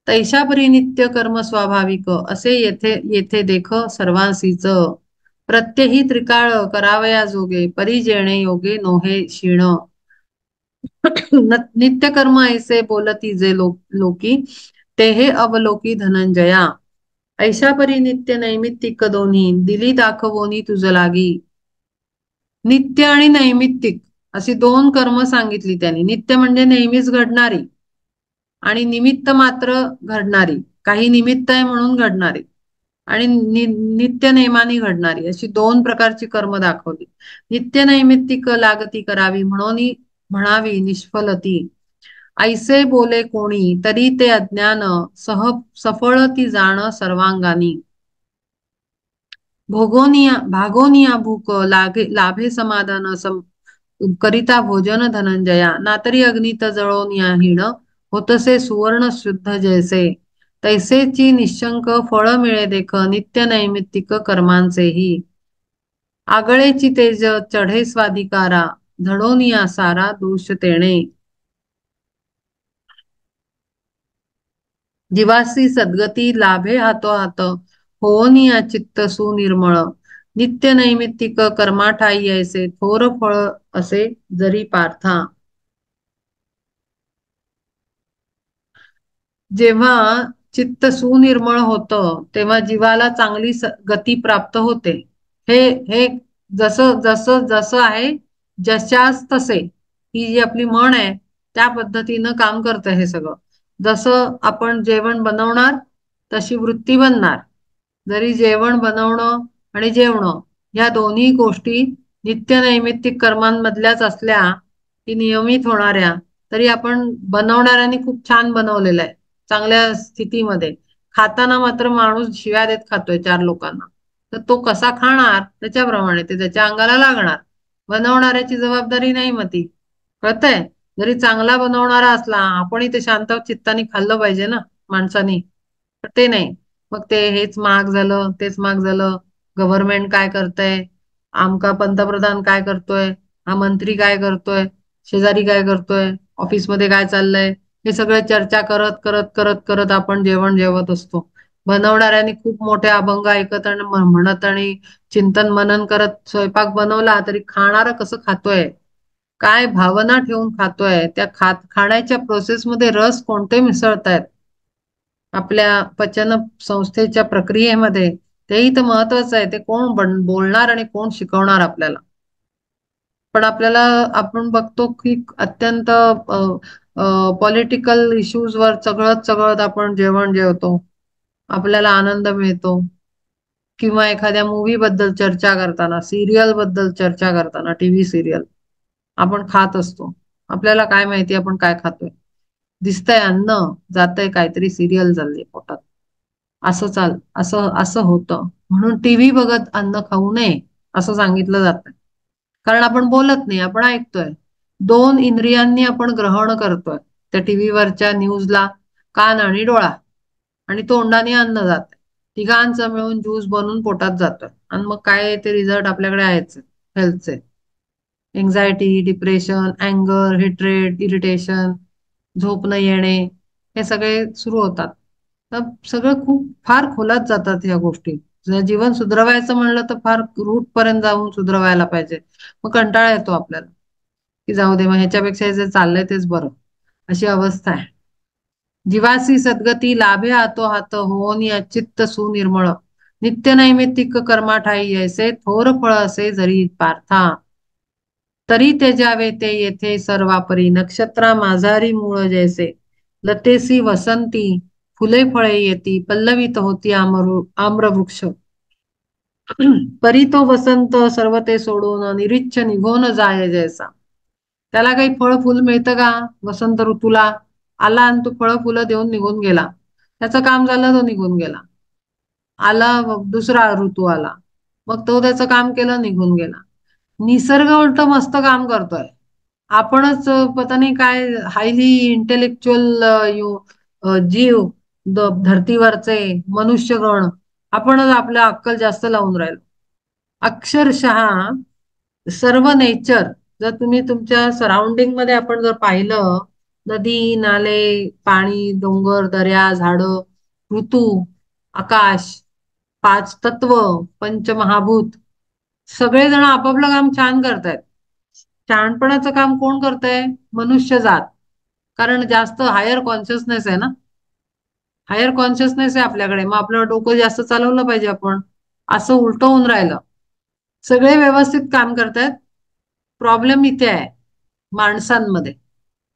तैशापरी नित्य कर्म स्वाभाविक, असे येथे येथे देख सर्वांसीच. प्रत्यही त्रिकाळ करावया जोगे, परी जेणे योगे नोहे क्षीण. नित्य कर्म ऐसे बोलती जे लोकी, ते हे अवलोकी धनंजया. ऐशा परी नित्य नैमित्तिक दोन्ही, दिली दाखवोनी तुझ लागी. नित्य आणि नैमित्तिक अशी दोन कर्म सांगितली त्यांनी. नित्य म्हणजे नेहमीच घडणारी, आणि निमित्त मात्र घडणारी, काही निमित्त आहे म्हणून घडणारी, आणि नित्य नेमाने घडणारी, अशी दोन प्रकारची कर्म दाखवली. नित्य नैमित्तिक लागती करावी म्हणून म्हणावी निष्फलती. ऐसे बोले कोणी तरी ते अज्ञान, सफळ ती जाण सर्वांगानी. भोगोनिया भागोनिया भूक लाभे समाधान करिता भोजन धनंजया. ना तरी अग्नीत जळोनिया हीण, होतसे सुवर्ण शुद्ध जैसे. तैसेची निशंक फळ मिळे देख, नित्य नैमित्तिक कर्मांचेही. आगळेची तेज चढे स्वाधिकारा, झडोनिया सारा दोष तेणे. जीवासी सद्गती लाभे हातोहात, होनिया चित्त सुनिर्मळ. नित्य नैमित्तिक कर्माठाई ऐसे थोर फळ असे जरी पार्था. जेव्हा चित्त सुनिर्मळ होतं तेव्हा जीवाला चांगली गती प्राप्त होते. हे हे जसं जसं जसं आहे जशास तसे, ही जी आपली म्हण आहे त्या पद्धतीनं काम करतं हे सगळं. जसं आपण जेवण बनवणार तशी वृत्ती बनणार. जरी जेवण बनवणं आणि जेवणं ह्या दोन्ही गोष्टी नित्य नैमित्तिक कर्मांमधल्याच असल्या की नियमित होणाऱ्या, तरी आपण बनवणाऱ्यांनी खूप छान बनवलेलं आहे, चांगल्या स्थितीमध्ये. खाताना मात्र माणूस शिव्या देत खातोय चार लोकांना. तर तो कसा खाणार त्याच्याप्रमाणे ते त्याच्या अंगाला लागणार. बनवणाऱ्याची जबाबदारी नाही मग ती, कळतंय. जरी चांगला बनवणारा असला आपणही ते शांत चित्ताने खाल्लं पाहिजे ना माणसानी, तर ते नाही. मग ते हेच महाग झालं, तेच महाग झालं, गव्हर्नमेंट काय करतंय, आमका पंतप्रधान काय करतोय, हा मंत्री काय करतोय, शेजारी काय करतोय, ऑफिसमध्ये काय चाललंय, हे सगळं चर्चा करत करत करत करत आपण जेवण जेवत असतो. बनवणाऱ्यांनी खूप मोठे अभंग ऐकत आणि म्हणत आणि चिंतन मनन करत स्वयंपाक बनवला, तरी खाणारा कसं खातोय, काय भावना ठेवून खातोय, त्या खाण्याच्या प्रोसेसमध्ये रस कोणते मिसळतायत आपल्या पचन संस्थेच्या प्रक्रियेमध्ये, तेही तर महत्वाचं आहे. ते कोण बोलणार आणि कोण शिकवणार आपल्याला. पण आपल्याला, आपण बघतो की अत्यंत पॉलिटिकल इश्यूजवर चघळत चघळत आपण जेवण जेवतो, आपल्याला आनंद मिळतो. किंवा एखाद्या मूवी बद्दल चर्चा करताना, सिरियल बद्दल चर्चा करताना, टीव्ही सिरियल आपण खात असतो. आपल्याला काय माहिती आपण काय खातोय. दिसतंय अन्न, जातंय काहीतरी सिरियल चालली पोटात. असं असं होतं. म्हणून टीव्ही बघत अन्न खाऊ नये असं सांगितलं जातं. कारण आपण बोलत नाही, आपण ऐकतोय. दोन इंद्रियांनी आपण ग्रहण करतोय त्या टीव्हीवरच्या न्यूजला. कान आणि डोळा आणि तोंडाने अन्न जात, तिघांचं मिळून ज्यूस बनून पोटात जातोय. आणि मग काय ते रिझल्ट आपल्याकडे आहेच हेल्थचे. एन्झायटी, डिप्रेशन, अँगर, हेट्रेड, इरिटेशन, झोप न येणे, हे सगळे सुरू होतात. तर सगळं खूप फार खोलात जातात ह्या गोष्टी. जर जीवन सुधरवायचं म्हणलं तर फार रूट पर्यंत जाऊन सुधरवायला पाहिजे. मग कंटाळा येतो आपल्याला की जाऊ दे, मग ह्याच्यापेक्षा जे चाललंय तेच बरं, अशी अवस्था आहे. जीवासी सद्गती लाभे हातो हात, होऊन अचित्त सुनिर्मळ, नित्य नैमित्तिक कर्मा ठाई ऐसे थोर फळ असे जरी पार्था, तरी त्याजावे ते येथे सर्वापरी, नक्षत्रा माझारी मूळ जैसे, लतेसी वसंती फुले फळे येती, पल्लवित होती आम्रवृक्ष, परी तो वसंत सर्व ते सोडून, निरीच्छ निघून जाय जैसा. त्याला काही फळ फुल मिळतं का वसंत ऋतूला? आला आणि तो फळ फुलं देऊन निघून गेला, त्याचं काम झालं, तो निघून गेला. आला दुसरा ऋतू आला, मग तो त्याचं काम केलं, निघून गेला. निसर्ग उलट मस्त काम करतोय. आपणच पता नाही काय हायली इंटेलेक्च्युअल जीव, धर्तीवरचे मनुष्यगण, आपणच आपल्या अक्कल जास्त लावून राहिलो. अक्षरशः सर्व नेचर, जर तुम्ही तुमच्या सराउंडिंग मध्ये आपण जर पाहिलं, नदी, नाले, पाणी, डोंगर, दऱ्या, झाडं, ऋतू, आकाश, पाच तत्व, पंचमहाभूत, सगळेजण आपापलं काम छान करतायत. शहाणपणाचं काम कोण करतंय? मनुष्यजात. कारण जास्त हायर कॉन्शियसनेस आहे ना, हायर कॉन्शियसनेस आहे आपल्याकडे, मग आपलं डोकं जास्त चालवलं पाहिजे आपण. असं उलट होऊन राहिलं. सगळे व्यवस्थित काम करतायत, प्रॉब्लेम इथे आहे माणसांमध्ये.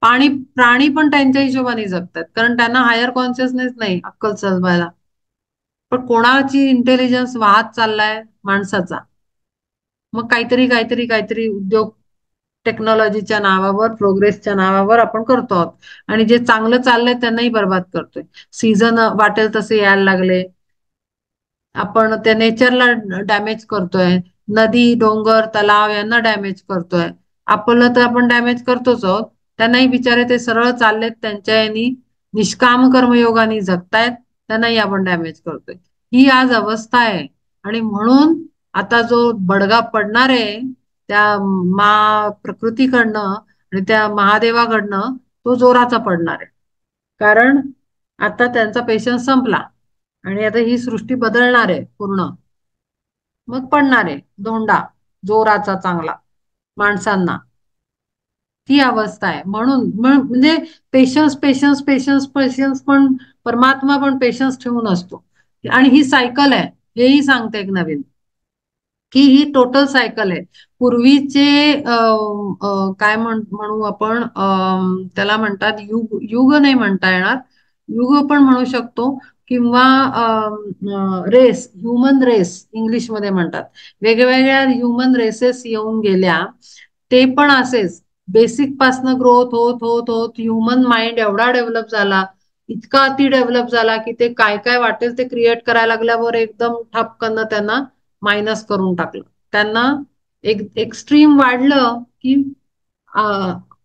प्राणी पण त्यांच्या हिशोबाने जगतात, कारण त्यांना हायर कॉन्शियसनेस नाही अक्कल चालवायला. पण कोणाची इंटेलिजन्स वाहत चाललाय? माणसाचा. मग काहीतरी काहीतरी काहीतरी उद्योग टेक्नॉलॉजीच्या नावावर, प्रोग्रेसच्या नावावर आपण करतो आहोत. आणि जे चांगलं चाललंय त्यांनाही बर्बाद करतोय. सीझन वाटेल तसे यायला लागले, आपण त्या नेचरला डॅमेज करतोय. नदी, डोंगर, तलाव यांना डॅमेज करतोय. आपलं तर आपण डॅमेज करतोच आहोत, त्यांनाही बिचारे ते सरळ चाललेत त्यांच्या यांनी, निष्काम कर्मयोगाने जगतायत, त्यांनाही आपण डॅमेज करतोय. ही आज अवस्था आहे. आणि म्हणून आता जो बडगा पडणार आहे त्या प्रकृतीकडनं आणि त्या महादेवाकडनं, तो जोराचा पडणार आहे. कारण आता त्यांचा पेशन्स संपला आणि आता ही सृष्टी बदलणार आहे पूर्ण. मग पडणार आहे धोंडा जोराचा चांगला माणसांना. ती अवस्था आहे. म्हणून म्हणजे पेशन्स पेशन्स पेशन्स पेशन्स, पण परमात्मा पण पेशन्स ठेवून असतो. आणि ही सायकल आहे, हेही सांगते एक नवीन, की ही टोटल सायकल आहे. पूर्वीचे काय म्हणू आपण, त्याला म्हणतात युग, युग नाही म्हणता येणार, युग पण म्हणू शकतो, किंवा रेस, ह्युमन रेस इंग्लिशमध्ये म्हणतात. वेगवेगळ्या ह्युमन रेसेस येऊन गेल्या, ते पण असेच बेसिक पासनं ग्रोथ होत होत होत ह्युमन माइंड एवढा डेव्हलप झाला, इतका अति डेव्हलप झाला, की ते काय काय वाटेल ते क्रिएट करायला लागल्यावर एकदम ठपकन त्यांना मायनस करून टाकलं. त्यांना एक एक्स्ट्रीम वाढलं की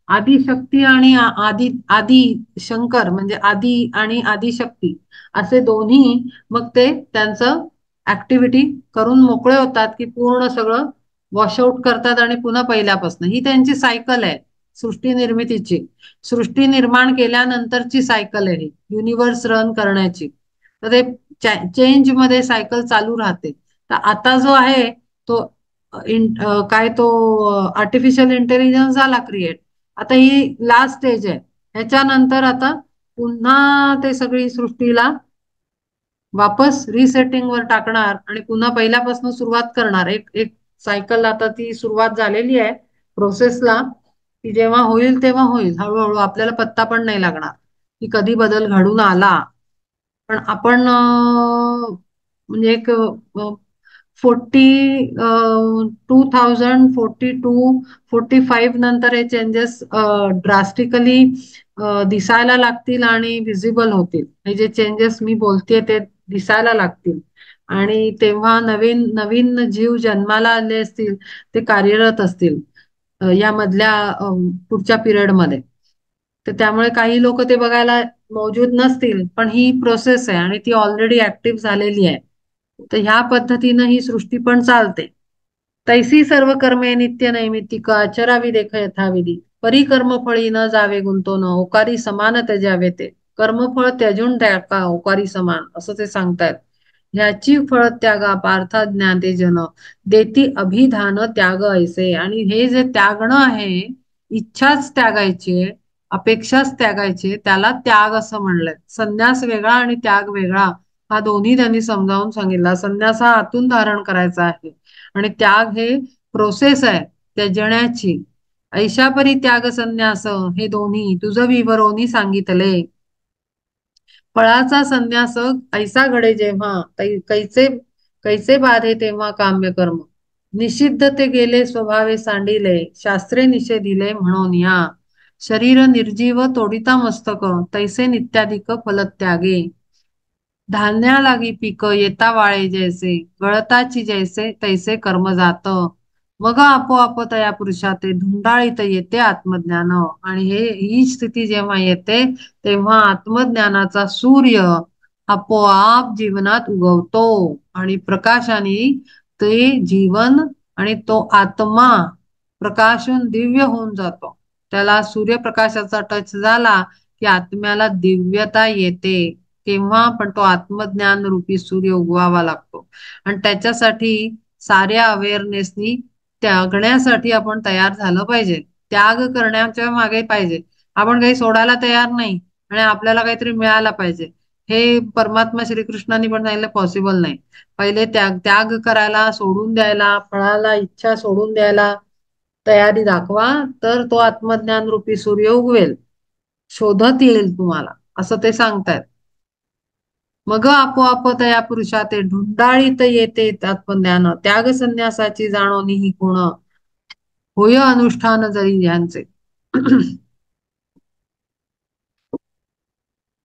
आदिशक्ती आणि आदि आदि शंकर म्हणजे आदि आणि आदिशक्ती असे दोन्ही मग ते त्यांचं ऍक्टिव्हिटी करून मोकळे होतात की पूर्ण सगळं वॉशआउट करतात आणि पुन्हा पहिल्यापासून ही त्यांची सायकल आहे सृष्टी निर्मितीची. सृष्टी निर्माण केल्यानंतरची सायकल आहे ही युनिव्हर्स रन करण्याची. तर ते चेंज मध्ये सायकल चालू राहते. तर आता जो आहे तो काय तो आर्टिफिशियल इंटेलिजन्स झाला क्रिएट. आता ही लास्ट स्टेज आहे. ह्याच्यानंतर आता पुन्हा ते सगळी सृष्टीला वापस रिसेटिंग वर टाकणार आणि पुन्हा पहिल्यापासून सुरुवात करणार. एक एक सायकल आता ती सुरुवात झालेली आहे प्रोसेसला. ती जेव्हा होईल तेव्हा होईल, हळूहळू आपल्याला पत्ता पण नाही लागणार की कधी बदल घडून आला. पण आपण म्हणजे एक 2042-45 नंतर हे चेंजेस ड्रास्टिकली दिसायला लागतील आणि विजिबल होतील. हे जे चेंजेस मी बोलतेय ते दिसायला लागतील आणि तेव्हा नवीन नवीन जीव जन्माला आले असतील, ते कार्यरत असतील या मधल्या पुढच्या पिरियडमध्ये. तर त्यामुळे काही लोक ते बघायला मौजूद नसतील, पण ही प्रोसेस आहे आणि ती ऑलरेडी ऍक्टिव्ह झालेली आहे. तर ह्या पद्धतीनं ही सृष्टी पण चालते. तैसी सर्व कर्मे नित्य नैमित्तिक आचरावी देख यथाविधी परिकर्मफळी न जावे गुंतोन ओकारी समान त्याजावे ते. कर्मफळ त्यजून द्या ओकारी समान असं ते सांगतायत. ह्याची फळ त्यागा पार्था ज्ञाते जन देती अभिधान त्याग ऐसे. आणि हे जे त्यागणं आहे, इच्छाच त्यागायची, अपेक्षाच त्यागायची, त्याला त्याग असं म्हणलंय. संन्यास वेगळा आणि त्याग वेगळा हा दोन्ही त्यांनी समजावून सांगितला. संन्यास हा आतून धारण करायचा आहे आणि त्याग हे प्रोसेस आहे त्याजण्याची. ऐशापरी त्याग संन्यास हे दोन्ही तुझ विवरोनी सांगितले. फळाचा संन्यास ऐसा घडे जेव्हा कैचे कैचे बाधे तेव्हा काम्य कर्म. निषिद्ध ते गेले स्वभावे सांडिले शास्त्रे निषेधिले म्हणून या. शरीर निर्जीव तोडिता मस्तक तैसे नित्याधिक फलत्यागे. धान्या लागी पीक येता वाळे जैसे गळताची जैसे तैसे कर्म जात. मग आपोआप तया पुरुषाते धुंडाळीत येते आत्मज्ञान. आणि ही स्थिती जेव्हा येते तेव्हा आत्मज्ञानाचा सूर्य आपोआप जीवनात उगवतो आणि प्रकाशाने ते जीवन आणि तो आत्मा प्रकाशून दिव्य होऊन जातो. त्याला सूर्यप्रकाशाचा टच झाला की आत्म्याला दिव्यता येते. तेव्हा पण तो आत्मज्ञान रूपी सूर्य उगवावा लागतो आणि त्याच्यासाठी साऱ्या अवेअरनेसनी त्यागण्यासाठी आपण तयार झालं पाहिजे. त्याग करण्याच्या मागे पाहिजे. आपण काही सोडायला तयार नाही आणि आपल्याला काहीतरी मिळायला पाहिजे हे परमात्मा श्रीकृष्णांनी पण सांगितलं पॉसिबल नाही. पहिले त्याग त्याग करायला, सोडून द्यायला, फळाला इच्छा सोडून द्यायला तयारी दाखवा, तर तो आत्मज्ञान रूपी सूर्य उगवेल, शोधत येईल तुम्हाला असं ते सांगतायत. मग आपोआप तया पुरुषाते ढुंडाळीत येते आत्मज्ञान त्याग संन्यासाची जाणोनी ही गुण होय अनुष्ठान जरी ह्यांचे.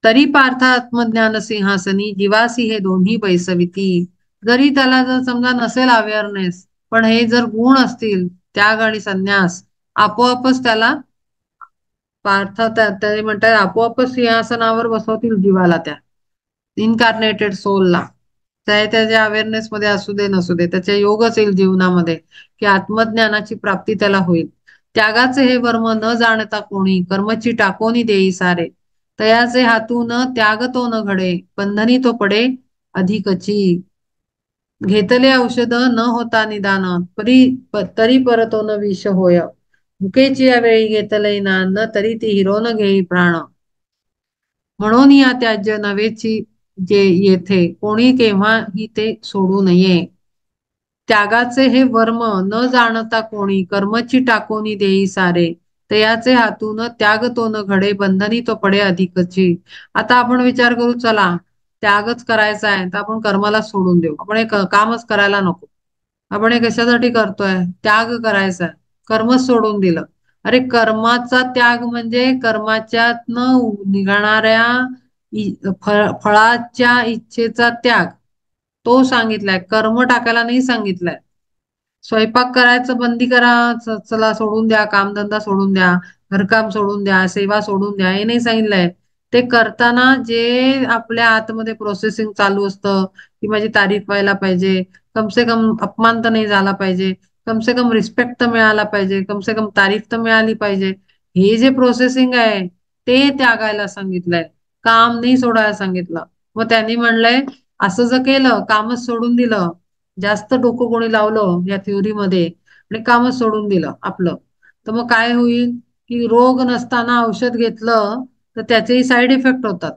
तरी पार्थ आत्मज्ञान सिंहासनी जीवासी हे दोन्ही बैसविती. जरी त्याला जर समजा नसेल अवेअरनेस, पण हे जर गुण असतील त्याग आणि संन्यास, आपोआपच त्याला पार्थ ते म्हणतात आपोआपच सिंहासनावर बसवतील जीवाला, त्या इन्कार्नेटेड सोलला. त्याच्या अवेअरनेस मध्ये असू दे नसू दे, त्याच्या योगच येईल जीवनामध्ये की आत्मज्ञानाची प्राप्ती त्याला होईल. त्यागाचे हे वर्म न जाणता कोणी कर्मची टाकोनी देई सारे. तयाचे हातून त्याग तो न घडे बंधनी तो पडे अधिकची. घेतले औषध न होता निदान तरी परतो न विष होय. भुकेची या वेळी घेतले ना न तरी ती हिरो न घेई प्राण. म्हणून या त्याज्य नवेची जे येथे कोणी केव्हाही ते सोडू नये. त्यागाचे हे वर्म न जाणता कोणी कर्मची टाकोनी देई सारे. तयाचे हातून त्याग तो न घडे बंधनी तो पडे अधिकची. आता आपण विचार करू, चला त्यागच करायचा आहे तर आपण कर्माला सोडून देऊ, आपण एक कामच करायला नको. आपण हे कशासाठी करतोय, त्याग करायचा आहे, कर्मच सोडून दिलं. अरे कर्माचा त्याग म्हणजे कर्माच्यातनं निघणाऱ्या फळाच्या इच्छेचा त्याग तो सांगितलाय, कर्म टाकायला नाही सांगितलंय. स्वयंपाक करायचं बंदी करा, चला सोडून द्या, कामधंदा सोडून द्या, घरकाम सोडून द्या, सेवा सोडून द्या, हे नाही सांगितलंय. ते करताना जे आपल्या आतमध्ये प्रोसेसिंग चालू असतं, की माझी तारीफ व्हायला पाहिजे, कम से कम अपमान तर नाही झाला पाहिजे, कम से कम रिस्पेक्ट तर मिळाला पाहिजे, कम से कम तारीफ तर मिळाली पाहिजे, हे जे प्रोसेसिंग आहे ते त्यागायला सांगितलंय, काम नाही सोडायला सांगितलं. मग त्यांनी म्हणलंय असं जर केलं, कामच सोडून दिलं, जास्त डोकं कोणी लावलं या थ्योरीमध्ये आणि कामच सोडून दिलं आपलं, तर मग काय होईल की रोग नसताना औषध घेतलं तर त्याचेही साईड इफेक्ट होतात.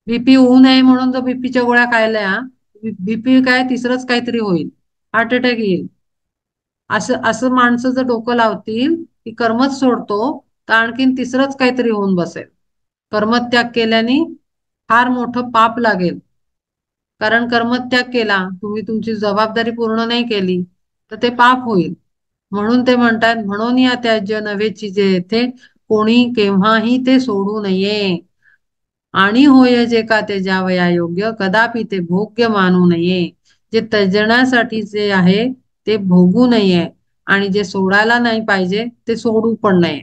बीपी होऊ नये म्हणून जर बीपीच्या गोळ्या खायल्या, बीपी काय तिसरंच काहीतरी होईल, हार्ट अटॅक येईल. असं असं माणसं जर डोकं लावतील की कर्मच सोडतो, तर आणखीन तिसरंच काहीतरी होऊन बसेल. कर्मत्याग केल्याने फार मोठं पाप लागेल. कारण कर्मत्याग केला, तुम्ही तुमची जबाबदारी पूर्ण नाही केली, तर ते पाप होईल. म्हणून ते म्हणतात, म्हणून या त्याज्य नव्हेची जे येथे कोणी केव्हाही ते सोडू नये. आणि होय जे का ते जावया योग्य कदापि ते भोग्य मानू नये. जे त्यजण्यासाठी जे आहे ते भोगू नये आणि जे सोडायला नाही पाहिजे ते सोडू पण नये.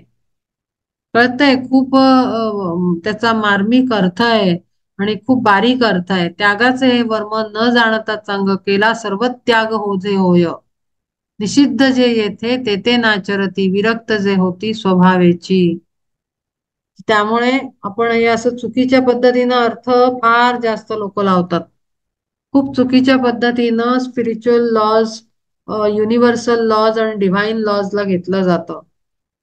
कळतंय? खूप त्याचा मार्मिक अर्थ आहे आणि खूप बारीक अर्थ आहे. त्यागाचे हे वर्म न जाणता चांग केला सर्व त्याग होजे होय. निषिद्ध जे येथे तेथे नाचरती विरक्त जे होती स्वभावेची. त्यामुळे आपण हे असं चुकीच्या पद्धतीनं अर्थ फार जास्त लोक लावतात. खूप चुकीच्या पद्धतीनं स्पिरिच्युअल लॉज, युनिव्हर्सल लॉज आणि डिव्हाइन लॉजला घेतलं जातं.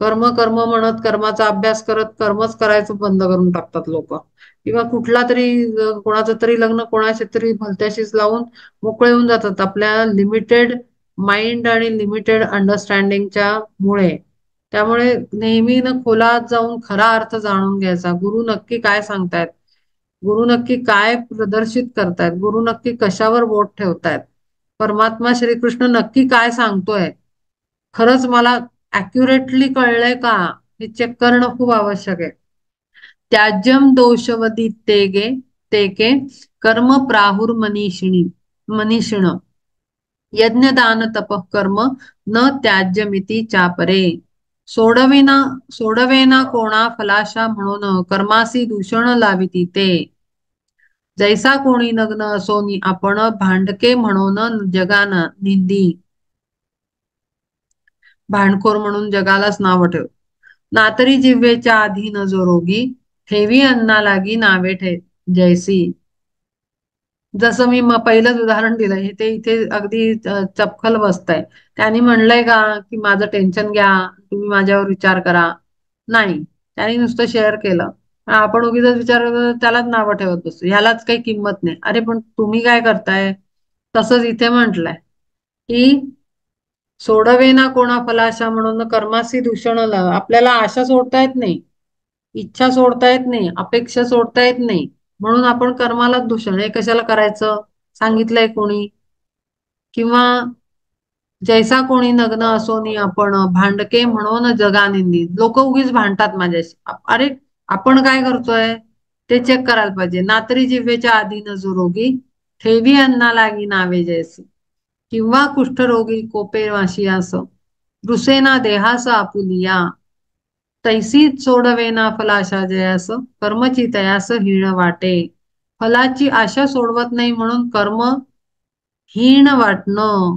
कर्म कर्म म्हणत कर्माचा अभ्यास करत कर्मच करायचं बंद करून टाकतात लोक. किंवा कुठला तरी कोणाचं तरी लग्न कोणाशी तरी भलत्याशीच लावून मोकळे होऊन जातात आपल्या लिमिटेड माइंड आणि लिमिटेड अंडरस्टँडिंगच्या मुळे. त्यामुळे नेहमी न खोलात जाऊन खरा अर्थ जाणून घ्यायचा. गुरु नक्की काय सांगतायत, गुरु नक्की काय प्रदर्शित करतायत, गुरु नक्की कशावर बोट ठेवतायत, परमात्मा श्रीकृष्ण नक्की काय सांगतोय, खरंच मला अॅक्युरेटली कळलंय का, हे चेक करणं खूप आवश्यक आहे. त्याज्यम दोषवदी तेगे तेके कर्म प्राहुर मनीषिणी मनीषिण यज्ञदान तपः कर्म न त्याज्यमिती चापरे. सोडविना सोडवेना कोणा फलाशा म्हणून कर्मासी दूषण लाविती ते. जैसा कोणी नग्न असोनी आपण भांडके म्हणून जगाना निंदी. भांडखोर म्हणून जगालाच नाव ठेव. नातरी जिव्हेच्या अधीन जो रोगी ठेवी अन्ना लागी नावे ठे जैसी. जसं मी पहिलंच उदाहरण दिलं, हे ते इथे अगदी चपखल बसतंय. त्यांनी म्हणलंय का की माझं टेन्शन घ्या, तुम्ही माझ्यावर विचार करा? नाही, त्यांनी नुसतं शेअर केलं. आपण उगीच विचार करतो, त्यालाच नावं ठेवत बसतो, ह्यालाच काही किंमत नाही. अरे पण तुम्ही काय करताय? तसंच इथे म्हटलंय की सोडवेना कोणा फलाशा म्हणून कर्मासी दूषण आपल्याला आशा सोडता येत नाही, इच्छा सोडता येत नाही, अपेक्षा सोडता येत नाही, म्हणून आपण कर्माला दूषण हे कशाला करायचं सांगितलंय कोणी? किंवा जैसा कोणी नग्न असोनी आपण भांडके म्हणून जगानिंदी. लोक उगीच भांडतात माझ्याशी. अरे आपण काय करतोय ते चेक करायला पाहिजे. नातरी जिव्हेच्या आधीन जो रोगी ठेवी अन्ना लागी नावे जैसी. किंवा कुष्ठरोगी कोपे वाशी असं रुसेना देहास आपुलिया तैसीच सोडवेना फलाशा जयास कर्मची तयास हीण वाटे. फलाची आशा सोडवत नाही म्हणून कर्म हीण वाटणं,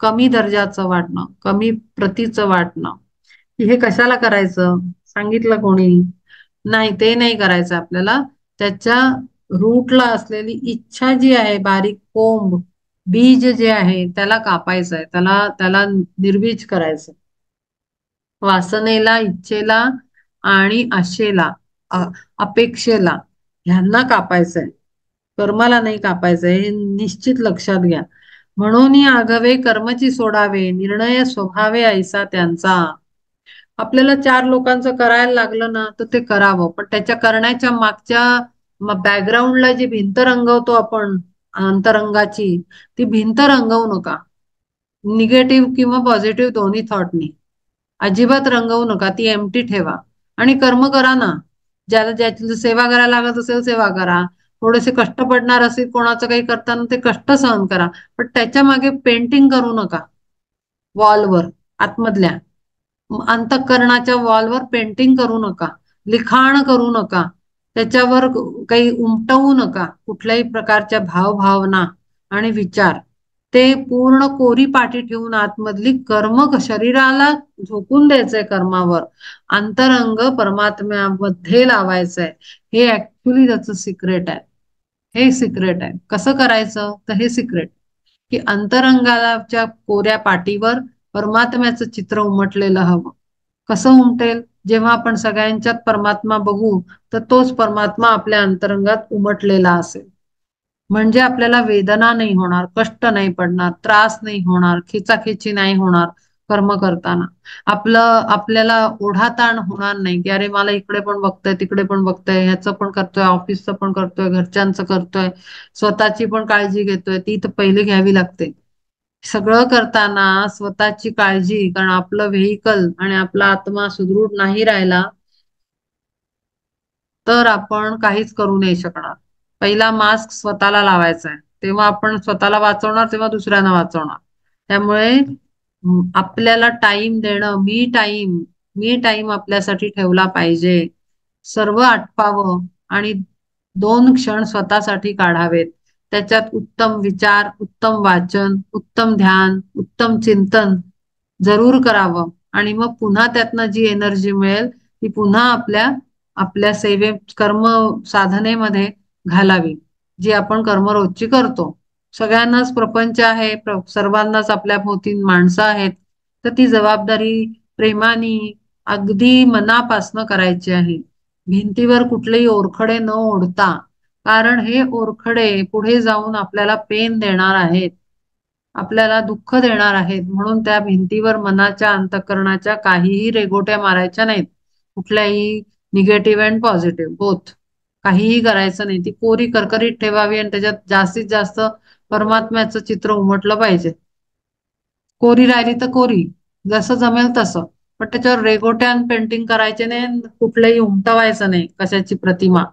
कमी दर्जाचं वाटणं, कमी प्रतीचं वाटणं. हे कशाला करायचं सांगितलं कोणी? नाही, ते नाही करायचं आपल्याला. त्याच्या रूटला असलेली इच्छा जी आहे, बारीक कोंब बीज जे आहे त्याला कापायचंय, त्याला त्याला निर्बीज करायचं. वासनेला, इच्छेला आणि आशेला, अपेक्षेला, ह्यांना कापायचंय, कर्माला नाही कापायचंय, हे निश्चित लक्षात घ्या. म्हणून आघवे कर्मची सोडावे निर्णय स्वभावे ऐसा त्यांचा. आपल्याला चार लोकांचं करायला लागलं ना तर ते करावं, पण त्याच्या करण्याच्या मागच्या बॅकग्राऊंडला जी भिंत रंगवतो आपण अंतरंगाची, ती भिंत रंगवू नका. निगेटिव्ह किंवा पॉझिटिव्ह दोन्ही थॉटनी अजिबात रंगवू नका, ती एम्प्टी ठेवा आणि कर्म करा ना. ज्याला ज्याची सेवा करायला लागत असेल सेवा करा, थोडेसे कष्ट पडणार असेल कोणाचं काही करताना ते कष्ट सहन करा, पण त्याच्या मागे पेंटिंग करू नका वॉलवर आतमधल्या. अंतःकरणाच्या वॉलवर पेंटिंग करू नका, लिखाण करू नका, त्याच्यावर काही उमटवू नका कुठल्याही प्रकारच्या भावभावना आणि विचार. ते पूर्ण कोरी पाटी ठेवून आतमधली कर्म शरीराला झोकून द्यायचंय कर्मावर, अंतरंग परमात्म्यामध्ये लावायचंय. हे ऍक्च्युली त्याचं सिक्रेट आहे. हे सिक्रेट आहे. कसं करायचं तर हे सिक्रेट की अंतरंगाच्या कोऱ्या पाटीवर परमात्म्याचं चित्र उमटलेलं हवं. कसं उमटेल? जेव्हा आपण सगळ्यांच्यात परमात्मा बघू तर तोच परमात्मा आपल्या अंतरंगात उमटलेला असेल. म्हणजे आपल्याला वेदना नाही होणार, कष्ट नाही पडणार, त्रास नाही होणार, खिचाखिची नाही होणार कर्म करताना. आपल्याला ओढाताण होणार नाही की अरे मला इकडे पण बघतोय, तिकडे पण बघतोय, ह्याचं पण करतोय, ऑफिसचं पण करतोय, घरच्यांचं करतोय, स्वतःची पण काळजी घेतोय, ती तर पहिले घ्यावी लागते. सगळं करताना स्वतःची काळजी, कारण आपलं व्हेइकल आणि आपला आत्मा सुदृढ नाही राहिला तर आपण काहीच करू नाही शकणार. पहिला मास्क स्वतःला लावायचा आहे, तेव्हा आपण स्वतःला वाचवणार, तेव्हा दुसऱ्यांना वाचवणार. त्यामुळे आपल्याला टाइम देणं, मी टाइम आपल्यासाठी ठेवला पाहिजे. सर्व आटपावं आणि 2 क्षण स्वतःसाठी काढावेत. त्याच्यात उत्तम विचार, उत्तम वाचन, उत्तम ध्यान, उत्तम चिंतन जरूर करावं. आणि मग पुन्हा त्यातनं जी एनर्जी मिळेल ती पुन्हा आपल्या आपल्या कर्म साधनेमध्ये घालावी, जी आपण कर्म रोजची करतो. सगळ्यांनाच प्रपंच आहे, सर्वांनाच आपल्या भोवती माणसं आहेत, तर ती जबाबदारी प्रेमाने अगदी मनापासनं करायची आहे. भिंतीवर कुठलेही ओरखडे न ओढता, कारण हे ओरखडे पुढे जाऊन आपल्याला पेन देणार आहेत, आपल्याला दुःख देणार आहेत. म्हणून त्या भिंतीवर मनाच्या अंतःकरणाच्या काहीही रेघोट्या मारायच्या नाहीत. कुठल्याही निगेटिव्ह अँड पॉझिटिव्ह बोथ काहीही करायचं नाही. ती कोरी करकरीत ठेवावी आणि त्याच्यात जास्तीत जास्त परमात्म्याचं चित्र उमटलं पाहिजे. कोरी राहिली तर कोरी, जसं जमेल तसं, पण त्याच्यावर रेघोट्यान पेंटिंग करायचे नाही, कुठलंही उमटवायचं नाही कशाची प्रतिमा,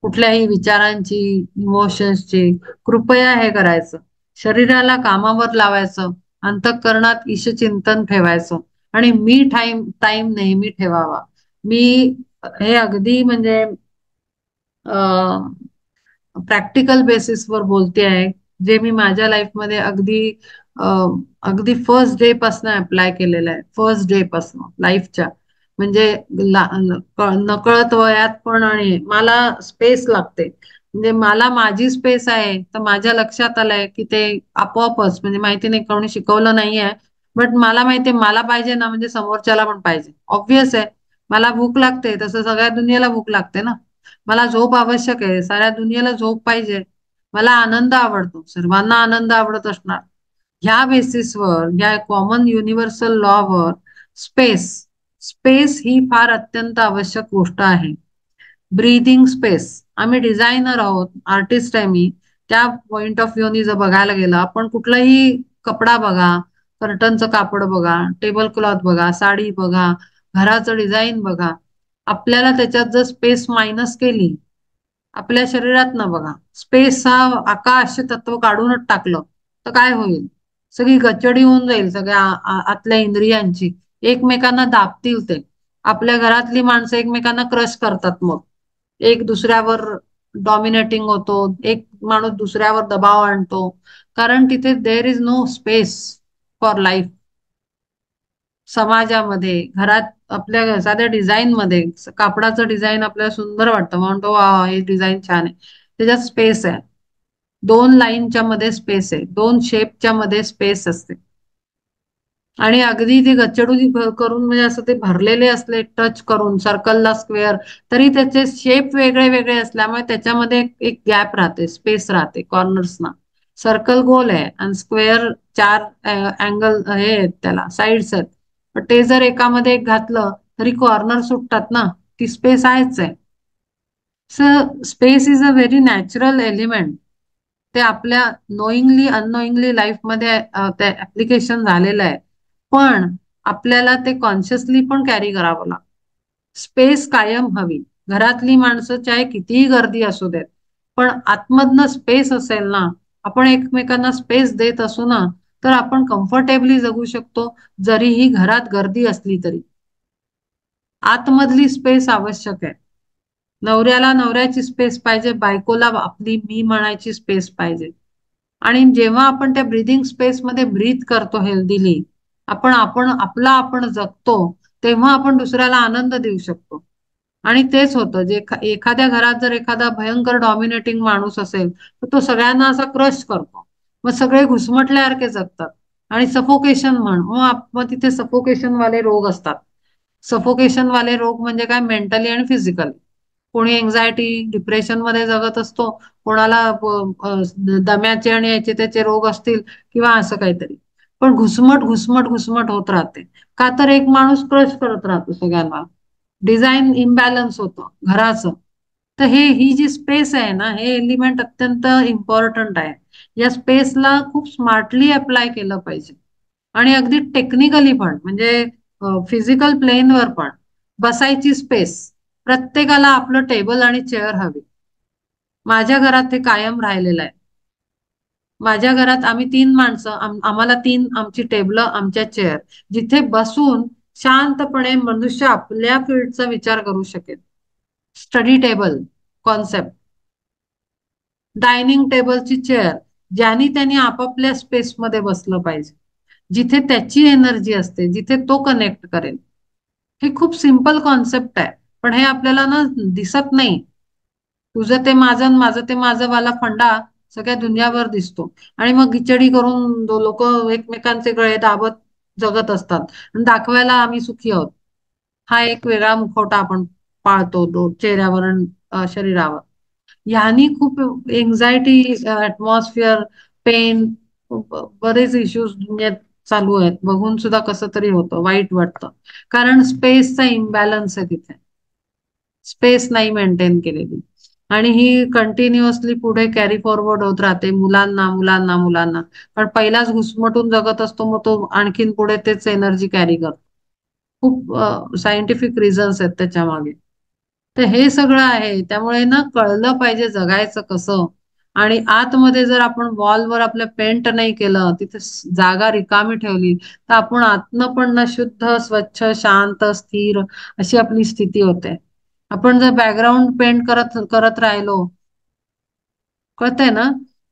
कुठल्याही विचारांची, इमोशन्सची. कृपया हे करायचं. शरीराला कामावर लावायचं, अंतःकरणात ईशचिंतन ठेवायचं आणि मी टाइम टाइम नेहमी ठेवावा. मी हे अगदी म्हणजे प्रॅक्टिकल बेसिसवर बोलते आहे, जे मी माझ्या लाईफमध्ये अगदी फर्स्ट डे पासून अप्लाय केलेलं आहे. फर्स्ट डे पासून लाईफच्या, म्हणजे नकळत वयात पण. आणि मला स्पेस लागते, म्हणजे मला माझी स्पेस आहे तर माझ्या लक्षात आलंय की ते आपोआपच, म्हणजे माहिती नाही कोणी शिकवलं नाहीये, बट मला माहितीये मला पाहिजे ना, म्हणजे समोरच्याला पण पाहिजे. ऑब्विस आहे. मला भूक लागते तसं सगळ्या दुनियेला भूक लागते ना. मला झोप आवश्यक आहे, साऱ्या दुनियेला झोप पाहिजे. मला आनंद आवडतो, सर्वांना आनंद आवडत असणार. ह्या बेसिसवर, ह्या common universal lower space space ही फार अत्यंत आवश्यक गोष्ट आहे. Breathing space. आम्ही डिझायनर आहोत, आर्टिस्ट आहे मी. त्या पॉइंट ऑफ व्ह्यूनी जर बघायला गेलं, आपण कुठलाही कपडा बघा, कर्टनचं कापड बघा, टेबल क्लॉथ बघा, साडी बघा, घराचं डिझाईन बघा, आपल्याला त्याच्यात जर स्पेस मायनस केली, आपल्या शरीरात ना बघा, स्पेस हा आकाश तत्व काढूनच टाकलं तर काय होईल? सगळी गचडी होऊन जाईल सगळ्या आतल्या इंद्रियांची, एकमेकांना दाबतील ते. आपल्या घरातली माणसं एकमेकांना क्रश करतात, मग एक दुसऱ्यावर डॉमिनेटिंग होतो, एक माणूस दुसऱ्यावर दबाव आणतो, कारण तिथे there is no space for life. समाजामध्ये, घरात, आपल्या साध्या डिझाईन मध्ये, कापडाचं डिझाईन आपल्याला सुंदर वाटतं, म्हणतो वा हे डिझाईन छान आहे, त्याच्यात स्पेस आहे. 2 लाईनच्या मध्ये स्पेस आहे, 2 शेपच्या मध्ये स्पेस असते. आणि अगदी ते गच्चडू करून, म्हणजे असं ते भरलेले असले टच करून सर्कलला स्क्वेअर, तरी त्याचे शेप वेगळे वेगळे असल्यामुळे त्याच्यामध्ये एक गॅप राहते, स्पेस राहते कॉर्नर्सना. सर्कल गोल आहे आणि स्क्वेअर 4 अँगल हे आहेत, त्याला साईड्स आहेत. पण ते जर एकामध्ये एक घातलं तरी कॉर्नर सुटतात ना, ती स्पेस आहेच आहे. Space is a very natural element. ते आपल्या नोईंगली अननोईंगली लाईफमध्ये ते ऍप्लिकेशन झालेलं आहे, पण आपल्याला ते कॉन्शियसली पण कॅरी करावं लागतं. स्पेस कायम हवी. घरातली माणसं चाहे कितीही गर्दी असू देत, पण आतमधनं स्पेस असेल ना, आपण एकमेकांना स्पेस देत असू ना, तर आपण कम्फर्टेबली जगू शकतो, जरीही घरात गर्दी असली तरी. आतमधली स्पेस आवश्यक आहे. नवऱ्याला नवऱ्याची स्पेस पाहिजे, बायकोला आपली मी म्हणायची स्पेस पाहिजे. आणि जेव्हा आपण त्या ब्रीदिंग स्पेस मध्ये ब्रीथ करतो हेल्दीली, आपण आपण आपला आपण जगतो, तेव्हा आपण दुसऱ्याला आनंद देऊ शकतो. आणि तेच होतं, जे एखाद्या घरात जर एखादा भयंकर डॉमिनेटिंग माणूस असेल, तर तो सगळ्यांना असा क्रश करतो. मग सगळे घुसमटल्यासारखे जगतात. आणि सफोकेशन मग तिथे सफोकेशन वाले रोग असतात. सफोकेशन वाले रोग म्हणजे काय, मेंटली आणि फिजिकली. कोणी एन्झायटी डिप्रेशन मध्ये जगत असतो, कोणाला दम्याचे आणि याचे त्याचे रोग असतील, किंवा असं काहीतरी. पण घुसमट घुसमट घुसमट होत राहते. का तर एक माणूस क्रश करत राहतो सगळ्यांना. डिझाईन इम्बॅलन्स होतं घराचं. तर ही जी स्पेस आहे ना, हे एलिमेंट अत्यंत इम्पॉर्टंट आहे. या स्पेसला खूप स्मार्टली अप्लाय केलं पाहिजे. आणि अगदी टेक्निकली पण, म्हणजे फिजिकल प्लेनवर पण. बसायची स्पेस, प्रत्येकाला आपलं टेबल आणि चेअर हवी. माझ्या घरात हे कायम राहिलेलं आहे. माझ्या घरात आम्ही 3 माणसं, आम्हाला 3 आमची टेबल, आमच्या चेअर, जिथे बसून शांतपणे मनुष्य आपल्या फील्डचा विचार करू शकेल. स्टडी टेबल कॉन्सेप्ट, डायनिंग टेबलची चेअर, ज्यांनी त्यांनी आपापल्या स्पेसमध्ये बसलं पाहिजे, जिथे त्याची एनर्जी असते, जिथे तो कनेक्ट करेल. हे खूप सिंपल कॉन्सेप्ट आहे, पण हे आपल्याला ना दिसत नाही. तुझं ते माझं, माझं ते माझं वाला फंडा सगळ्या दुनियाभर दिसतो. आणि मग खिचडी करून लोक एकमेकांचे गळे दाबत जगत असतात, आणि दाखवायला आम्ही सुखी आहोत. हा एक वेगळा मुखवटा आपण पाळतो चेहऱ्यावर आणि शरीरावर. ह्यानी खूप एन्झायटी, ऍटमॉस्फिअर, पेन, बरेच इश्यूज दुनियात चालू आहेत. बघून सुद्धा कसं तरी होतं, वाईट वाटतं. कारण स्पेसचा इम्बॅलन्स आहे तिथे. स्पेस नाही मेंटेन केलेली. आणि ही कंटिन्युअसली पुढे कॅरी फॉरवर्ड होत राहते, मुलांना मुलांना मुलांना. पण पहिलाच घुसमटून जगत असतो, मग तो आणखीन पुढे तेच एनर्जी कॅरी करतो. खूप सायंटिफिक रिझन्स आहेत त्याच्या मागे. तर हे सगळं आहे. त्यामुळे ना कळलं पाहिजे जगायचं कसं. आणि आतमध्ये जर आपण वॉलवर आपल्या पेंट नाही केलं, तिथे जागा रिकामी ठेवली, तर आपण आतनं पण ना शुद्ध, स्वच्छ, शांत, स्थिर अशी आपली स्थिती होते. आपण जर बॅकग्राऊंड पेंट करत करत राहिलो, कळतंय ना,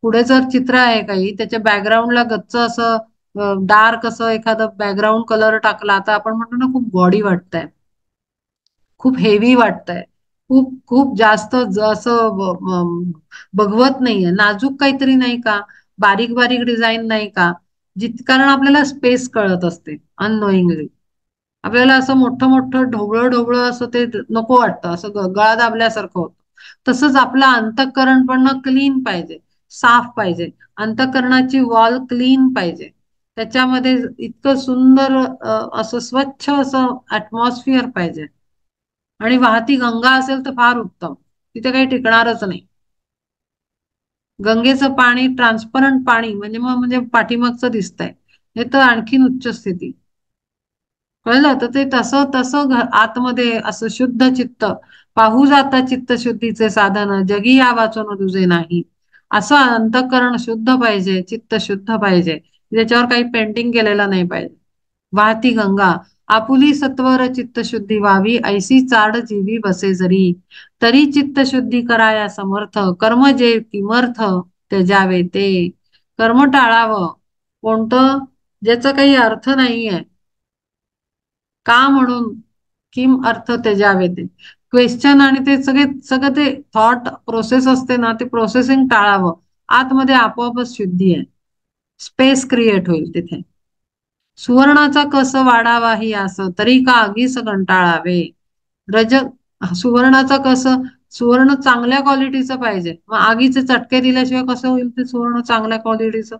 पुढे जर चित्र आहे काही, त्याच्या बॅकग्राऊंडला गच्च असं डार्क असं एखादं बॅकग्राऊंड कलर टाकला, तर आपण म्हणतो ना खूप गॉडी वाटतंय, खूप हेवी वाटतंय, खूप खूप जास्त असं बघवत नाहीये, नाजूक काहीतरी नाही का, बारीक बारीक डिझाईन नाही का. कारण आपल्याला स्पेस कळत असते अननोईंगली. आपल्याला असं मोठं मोठं ढोबळं ढोबळं असं ते नको वाटतं, असं गळा दाबल्यासारखं होतं. तसंच आपलं अंतःकरण पण क्लीन पाहिजे, साफ पाहिजे. अंतःकरणाची वॉल क्लीन पाहिजे. त्याच्यामध्ये इतकं सुंदर असं स्वच्छ असं ऍटमॉस्फिअर पाहिजे. आणि वाहती गंगा असेल तर फार उत्तम, तिथे काही टिकणारच नाही. गंगेचं पाणी ट्रान्सपरंट पाणी म्हणजे मग म्हणजे पाठीमागचं दिसतंय, हे तर आणखीन उच्च स्थिती. कळलं, तर ते तसं तसं आतमध्ये असं शुद्ध चित्त, पाहू जाता चित्त शुद्धीचे साधन, जगी या वाचून तुझे नाही. असं अंतःकरण शुद्ध पाहिजे, चित्त शुद्ध पाहिजे. त्याच्यावर काही पेंटिंग केलेलं नाही पाहिजे. वाहती गंगा, आपुली सत्वर चित्त शुद्धी व्हावी, ऐसी चाड जीवी बसे जरी. तरी चित्त शुद्धी कराया समर्थ, कर्म जे किमर्थ त्याजावे ते. कर्म टाळावं कोणतं, ज्याचा काही अर्थ नाहीये. का म्हणून, किम अर्थ त्याजावे ते. क्वेश्चन आणि ते सगळे सगळं ते थॉट प्रोसेस असते ना, ते प्रोसेसिंग टाळावं. आतमध्ये आपोआपच शुद्धी आहे, स्पेस क्रिएट होईल तिथे. सुवर्णाचा कस वाढावा ही असं, तरी का आगीस कंटाळावे. रज सुवर्णाचा कस, सुवर्ण चांगल्या क्वालिटीचं पाहिजे, मग आगीचे चटके दिल्याशिवाय कसं होईल ते सुवर्ण चांगल्या क्वालिटीचं.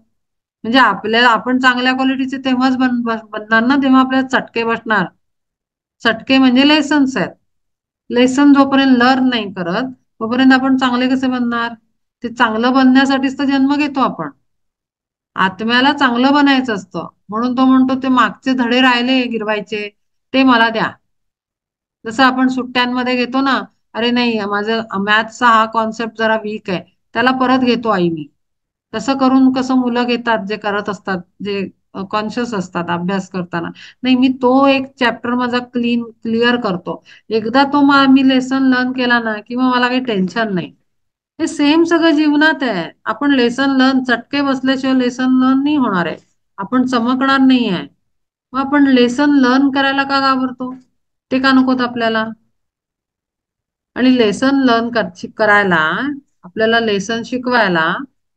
म्हणजे आपल्याला आपण चांगल्या क्वालिटीचे तेव्हाच बनणार ना, तेव्हा आपल्याला चटके बसणार. चटके म्हणजे लेसन्स आहेत. लेसन जोपर्यंत लर्न नाही करत, तोपर्यंत आपण चांगले कसे बनणार. ते चांगलं बनण्यासाठीच तर जन्म घेतो आपण. आत्म्याला चांगलं बनायचं असतं, म्हणून तो म्हणतो ते मागचे धडे राहिले गिरवायचे, ते मला द्या. जसं आपण सुट्ट्यांमध्ये घेतो ना, अरे नाही माझं मॅथ्सचा हा कॉन्सेप्ट जरा वीक आहे, त्याला परत घेतो आई मी. तसं करून कसं मुलं घेतात जे करत असतात, जे कॉन्शियस असतात अभ्यास करताना. नाही, मी तो एक चॅप्टर माझा क्लिअर करतो. एकदा तो मी लेसन लर्न केला ना किंवा मला काही टेन्शन नाही. हे सेम सगळं जीवनात आहे. आपण लेसन लर्न चटके बसल्याशिवाय लेसन लर्न नाही होणार आहे. आपण चमकणार नाही आहे. मग आपण लेसन लर्न करायला का घाबरतो? ते का नकोत आपल्याला? आणि लेसन लर्न करायला, आपल्याला लेसन शिकवायला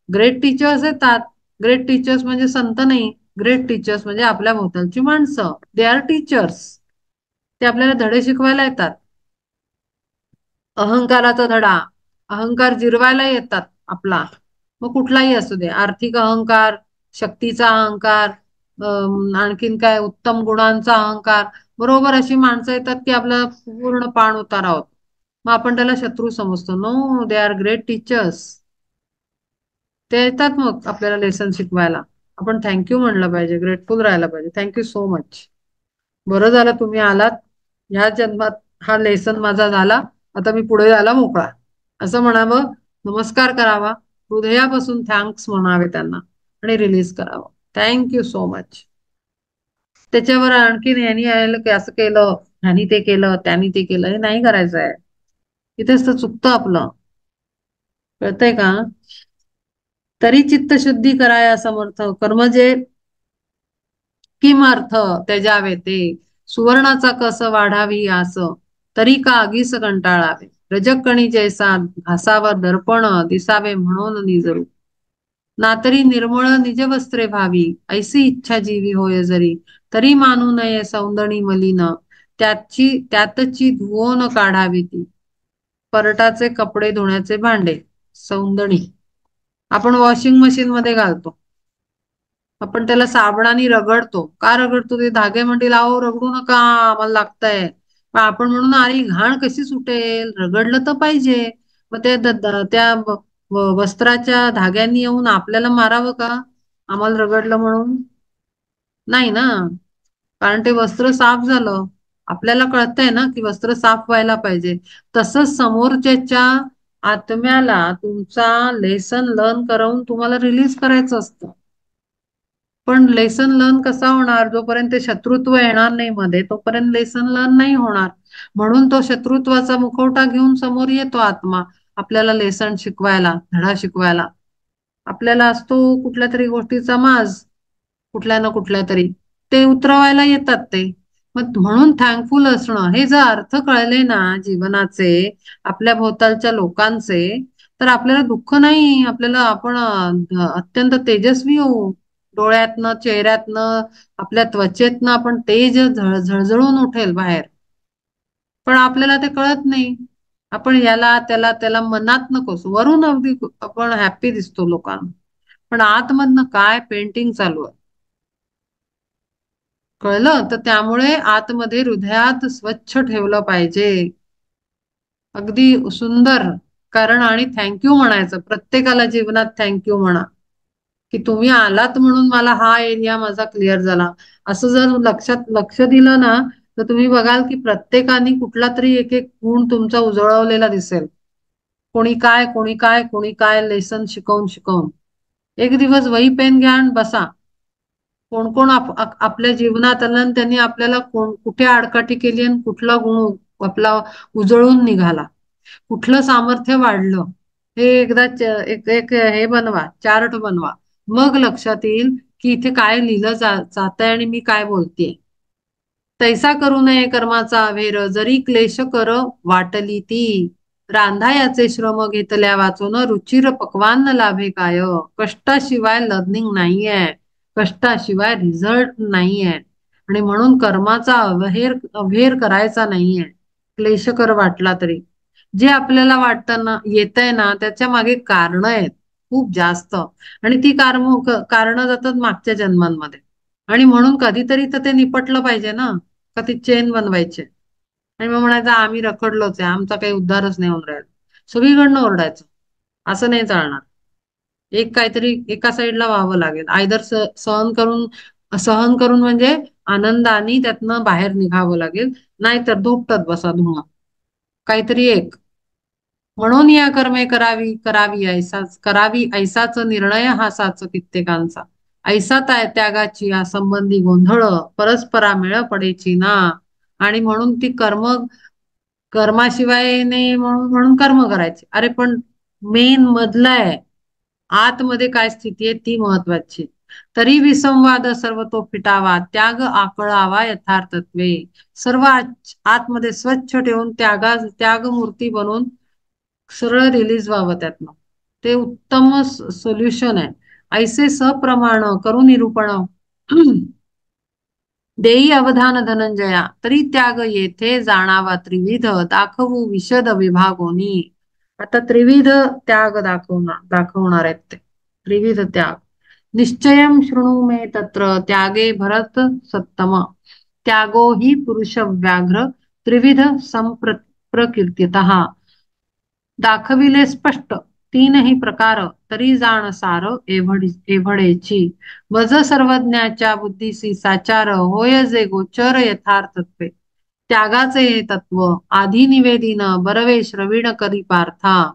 ग्रेट टीचर्स येतात. ग्रेट टीचर्स म्हणजे संत नाही. ग्रेट टीचर्स म्हणजे आपल्या भोवतालची माणसं. They are teachers. ते आपल्याला धडे शिकवायला येतात. अहंकाराचा धडा, अहंकार जिरवायला येतात आपला. मग कुठलाही असू दे, आर्थिक अहंकार, शक्तीचा अहंकार, आणखीन काय उत्तम गुणांचा अहंकार. बरोबर अशी माणसं येतात की आपला पूर्ण पाण उतारा होतो. मग आपण त्याला शत्रू समजतो. No, they are great teachers. ते येतात मग आपल्याला लेसन शिकवायला. आपण थँक्यू म्हणलं पाहिजे, ग्रेटफुल राहायला पाहिजे. Thank you so much. बरं झालं तुम्ही आलात. ह्या जन्मात हा लेसन माझा झाला. आता मी पुढे जायला मोकळा, असं म्हणावं. नमस्कार करावा, हृदयापासून थँक्स म्हणावे त्यांना आणि रिलीज करावं. Thank you so much. त्याच्यावर आणखीन ह्यानी आलं की असं केलं, ह्यानी ते केलं, त्यांनी ते केलं, हे नाही करायचं आहे. इथेच तर चुकतं आपलं. कळतंय का? तरी चित्तशुद्धी कराया समर्थ कर्म जे किम अर्थ त्याजावे ते, सुवर्णाचा कस वाढावी आस, तरी का आगीस कंटाळावे. रजकणी जैसा घासावर दर्पण, दिसावे म्हणून निजरू. नातरी निर्मळ निज वस्त्रे भावी, ऐसी इच्छा जीवी होय जरी, तरी मानू नये सौंदणी मलिन, त्यातची धुवोन काढावी ती. परटाचे कपडे धुण्याचे भांडे, सौंदणी, आपण वॉशिंग मशीन मध्ये घालतो. आपण त्याला साबणाने रगडतो. का रगडतो? ते धागे म्हणतील अहो रगडू नका, आम्हाला लागतंय. पण आपण म्हणून अरे घाण कशी सुटेल, रगडलं तर पाहिजे. मग ते त्या वस्त्राच्या धाग्यांनी येऊन आपल्याला मारावं का, आम्हाला रगडलं म्हणून? नाही ना. कारण ते वस्त्र साफ झालं. आपल्याला कळतंय ना की वस्त्र साफ व्हायला पाहिजे. तसंच समोरच्याच्या आत्म्याला तुमचा लेसन लर्न करून तुम्हाला रिलीज करायचं असतं. पण लेसन लर्न कसा होणार? जोपर्यंत ते शत्रुत्व येणार नाही मध्ये, तोपर्यंत लेसन लर्न नाही होणार. म्हणून तो शत्रुत्वाचा मुखवटा घेऊन समोर येतो आत्मा, आपल्याला लेसन शिकवायला, धडा शिकवायला. आपल्याला असतो कुठल्या तरी गोष्टीचा माज, कुठल्या ना कुठल्या तरी, ते उतरवायला येतात ते. मग म्हणून थँकफुल असणं, हे जर अर्थ कळले ना जीवनाचे, आपल्या भोवतालच्या लोकांचे, तर आपल्याला दुःख नाही. आपल्याला आपण अत्यंत तेजस्वी होऊ. डोळ्यातनं, चेहऱ्यातनं, आपल्या त्वचेतनं आपण तेज झळझळून उठेल बाहेर. पण आपल्याला ते कळत नाही. आपण याला त्याला त्याला मनात नकोस, वरून अगदी आपण हॅप्पी दिसतो लोकांना, पण आतमधनं काय पेंटिंग चालू आहे. कळलं? तर त्यामुळे आतमध्ये हृदयात स्वच्छ ठेवलं पाहिजे. अगदी सुंदर. कारण आणि थँक्यू म्हणायचं, प्रत्येकाला जीवनात थँक्यू म्हणा की तुम्ही आलात म्हणून मला हा एरिया माझा क्लिअर झाला. असं जर लक्ष दिलं ना, तर तुम्ही बघाल की प्रत्येकाने कुठला तरी एक एक गुण तुमचा उजळवलेला दिसेल. कोणी काय, कोणी काय, कोणी काय, लेसन शिकवून शिकवून. एक दिवस वही पेन घ्या आणि बसा. कोण कोण आपल्या जीवनात आलं आणि त्यांनी आपल्याला कुठे आडकाठी केली आणि कुठला गुण आपला उजळून निघाला, कुठलं सामर्थ्य वाढलं, हे एकदा एक एक हे बनवा, चार्ट बनवा. मग लक्षात येईल की इथे काय लिहिलं जातंय आणि मी काय बोलतेय. तैसा करू नये कर्माचा अवेर, जरी क्लेश कर वाटली ती. रांधायाचे श्रम घेतल्या वाचून, रुचिर पक्वान न लाभे काय. कष्टाशिवाय लर्निंग नाहीये, कष्टाशिवाय रिझल्ट नाहीये. आणि म्हणून कर्माचा अवेर करायचा नाहीये, क्लेशकर वाटला तरी. जे आपल्याला वाटतं ना, येतंय ना, त्याच्या मागे कारण आहेत खूप जास्त. आणि ती कारण जातात मागच्या जन्मांमध्ये. आणि म्हणून कधीतरी तर ते निपटलं पाहिजे ना, का ती चेन बनवायची. आणि मग म्हणायचं आम्ही रखडलोच आहे, आमचा काही उद्धारच नाही होऊन राहिला. सगळीकडनं ओरडायचं, असं नाही चालणार. एक काहीतरी एका साईडला व्हावं लागेल. आयदर सहन करून म्हणजे आनंदाने त्यातनं बाहेर निघावं लागेल, नाहीतर धोपटत बसा धुणं. काहीतरी एक. म्हणून या कर्मे करावी करावी ऐसाच करावी ऐसाच निर्णय हा साच कित्येकांचा. ऐसा त्यागाची या संबंधी गोंधळ परस्परा मेळ पडेची ना. आणि म्हणून ती कर्माशिवाय नाही म्हणून म्हणून कर्म करायचे. अरे पण मेन मधलं आहे, आतमध्ये काय स्थिती आहे ती महत्वाची. तरी विसंवाद सर्व तो फिटावा त्याग आकळावा यथार्थत्वे. सर्व आतमध्ये स्वच्छ ठेवून त्यागमूर्ती बनून सरळ रिलीज व्हावं त्यातनं. ते उत्तम सोल्युशन आहे. ऐसे सप्रमाण करून निरूपण देई अवधान धनंजया तरी त्याग येथे जाणावा त्रिविध दाखवू विशद विभागोनी. आता त्रिविध त्याग दाखवणार आहेत ते. त्रिविध त्याग निश्चयम शृणु मे तत्र त्यागे भरत सत्तम त्यागो हि पुरुष व्याघ्र त्रिविध संप्रकीर्तितः. दाखविले स्पष्ट तीनही प्रकार तरी जाण सार एवढेची. वज सर्वज्ञाच्या बुद्धीसी साचार होय जे गोचर यथार्थत्वे. त्यागाचे हे तत्व आधी निवेदिन बरवे श्रविण करी पार्था.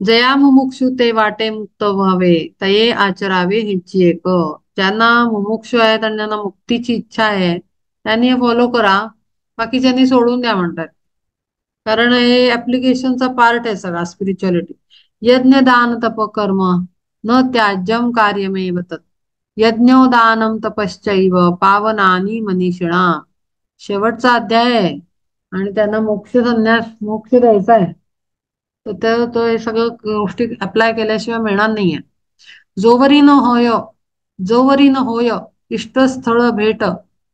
जया मुमुक्षु ते वाटे मुक्त व्हावे तये आचरावे हेची एक. ज्यांना मुमुक्षु आहेत आणि ज्यांना मुक्तीची इच्छा आहे त्यांनी हे फॉलो करा. बाकीच्यांनी सोडून द्या म्हणतात. कारण हे ऍप्लिकेशनचा पार्ट आहे सगळा स्पिरिच्युअलिटी. यज्ञ दान तप कर्म न त्याज्यम कार्यमेव तत्. यज्ञोदानम तपश्चैव पावनानी मनीषिणा. शेवटचा अध्याय आहे आणि त्यांना मोक्ष द्यायचा आहे. तर तो हे सगळं गोष्टी अप्लाय केल्याशिवाय मिळणार नाहीये. जोवरी न होय जोवरी न होय इष्टस्थळ भेट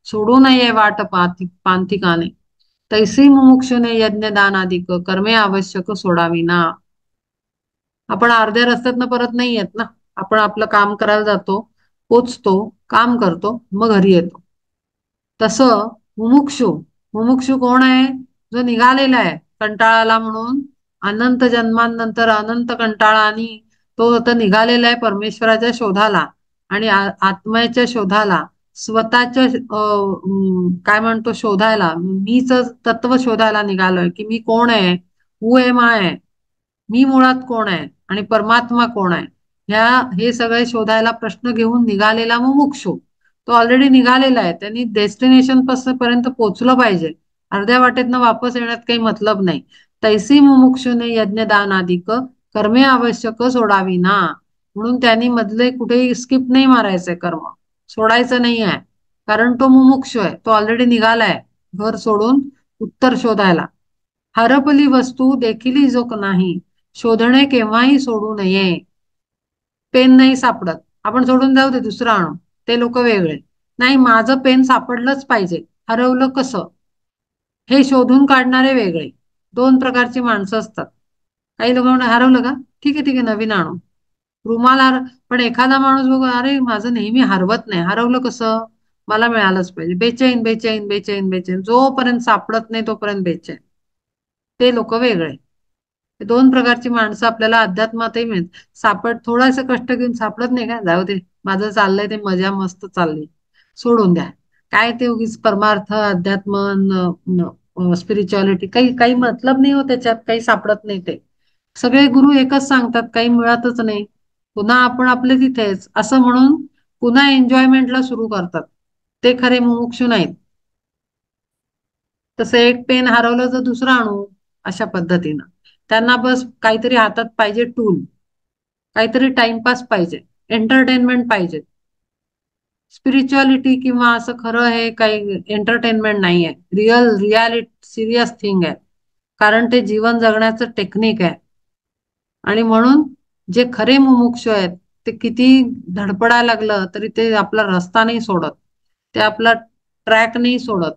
सोडू नये वाट पांथिकाने. तैसी मुमुक्षुने यज्ञदानादिक कर्मे आवश्यक सोडाविना. आपण अर्ध्या रस्त्यातनं परत नाही येत ना. आपण आपलं काम करायला जातो, पोचतो, काम करतो, मग घरी येतो. तसं मुमुक्षू मुमुक्षू कोण आहे? जो निघालेला आहे कंटाळाला म्हणून. अनंत जन्मांनंतर अनंत कंटाळा आणि तो आता निघालेला आहे परमेश्वराच्या शोधाला आणि आत्म्याच्या शोधाला. स्वतःच्या काय म्हणतो शोधायला, मीच तत्व शोधायला निघालोय की मी कोण आहे, हु एम आय, मी मुळात कोण आहे आणि परमात्मा कोण आहे. हे सगळे शोधायला प्रश्न घेऊन निघालेला मुमुक्षू. तो ऑलरेडी निघालेला आहे, त्यांनी डेस्टिनेशन पर्यंत पोहोचलं पाहिजे. अर्ध्या वाटेतनं वापस येण्यात काही मतलब नाही. तैसी मुमुक्षुने यज्ञदानादिक कर्मे आवश्यक सोडावी ना. म्हणून त्यांनी मधले कुठेही स्किप नाही मारायचंय, कर्म सोडायचं नाही आहे. कारण तो मुमुक्षु आहे, तो ऑलरेडी निघालाय घर सोडून उत्तर शोधायला. हरपली वस्तू देखील जोक नाही शोधणे केव्हाही सोडू नये. पेन नाही सापडत, आपण सोडून जाऊ दे दुसरं आणू, ते लोक वेगळे. नाही, माझं पेन सापडलंच पाहिजे. हरवलं कसं हे शोधून काढणारे वेगळे. दोन प्रकारची माणसं असतात. काही लोक म्हणतात हरवलं का, ठीक आहे ठीक आहे नवीन आणू. रुमाल पण एखादा माणूस बघू, अरे माझं नेहमी हरवत नाही, हरवलं कसं, मला मिळालंच पाहिजे. बेचैन बेचैन बेचैन बेचैन, जोपर्यंत सापडत नाही तोपर्यंत बेचैन. ते लोक वेगळे. हे दोन प्रकारची माणसं आपल्याला अध्यात्मातही मिळत. थोडंसं कष्ट घेऊन सापडत नाही का, जाऊ दे माझं चाललंय ते मजा मस्त चालली, सोडून द्या. काय ते उगीच परमार्थ अध्यात्म स्पिरिच्युअलिटी काही काही मतलब नाही हो त्याच्यात, काही सापडत नाही. ते सगळे गुरु एकच सांगतात, काही मिळतच नाही, पुन्हा आपण आपले तिथेच असं म्हणून पुन्हा एन्जॉयमेंटला सुरू करतात. ते खरे मुमुक्षु नाहीत. तसं एक पेन हरवलं तर दुसरं आणू, अशा पद्धतीनं. त्यांना बस काहीतरी हातात पाहिजे टूल, काहीतरी टाइमपास पाहिजे, एंटरटेनमेंट पाहिजे. स्पिरिच्युअलिटी किंवा असं खरं हे काही एंटरटेनमेंट नाहीये, रियालिटी सिरियस थिंग आहे. कारण ते जीवन जगण्याचं टेक्निक आहे. आणि म्हणून जे खरे मुमुक्षु आहेत ते किती धडपडायला लागलं तरी ते आपला रस्ता नाही सोडत, ते आपला ट्रॅक नाही सोडत.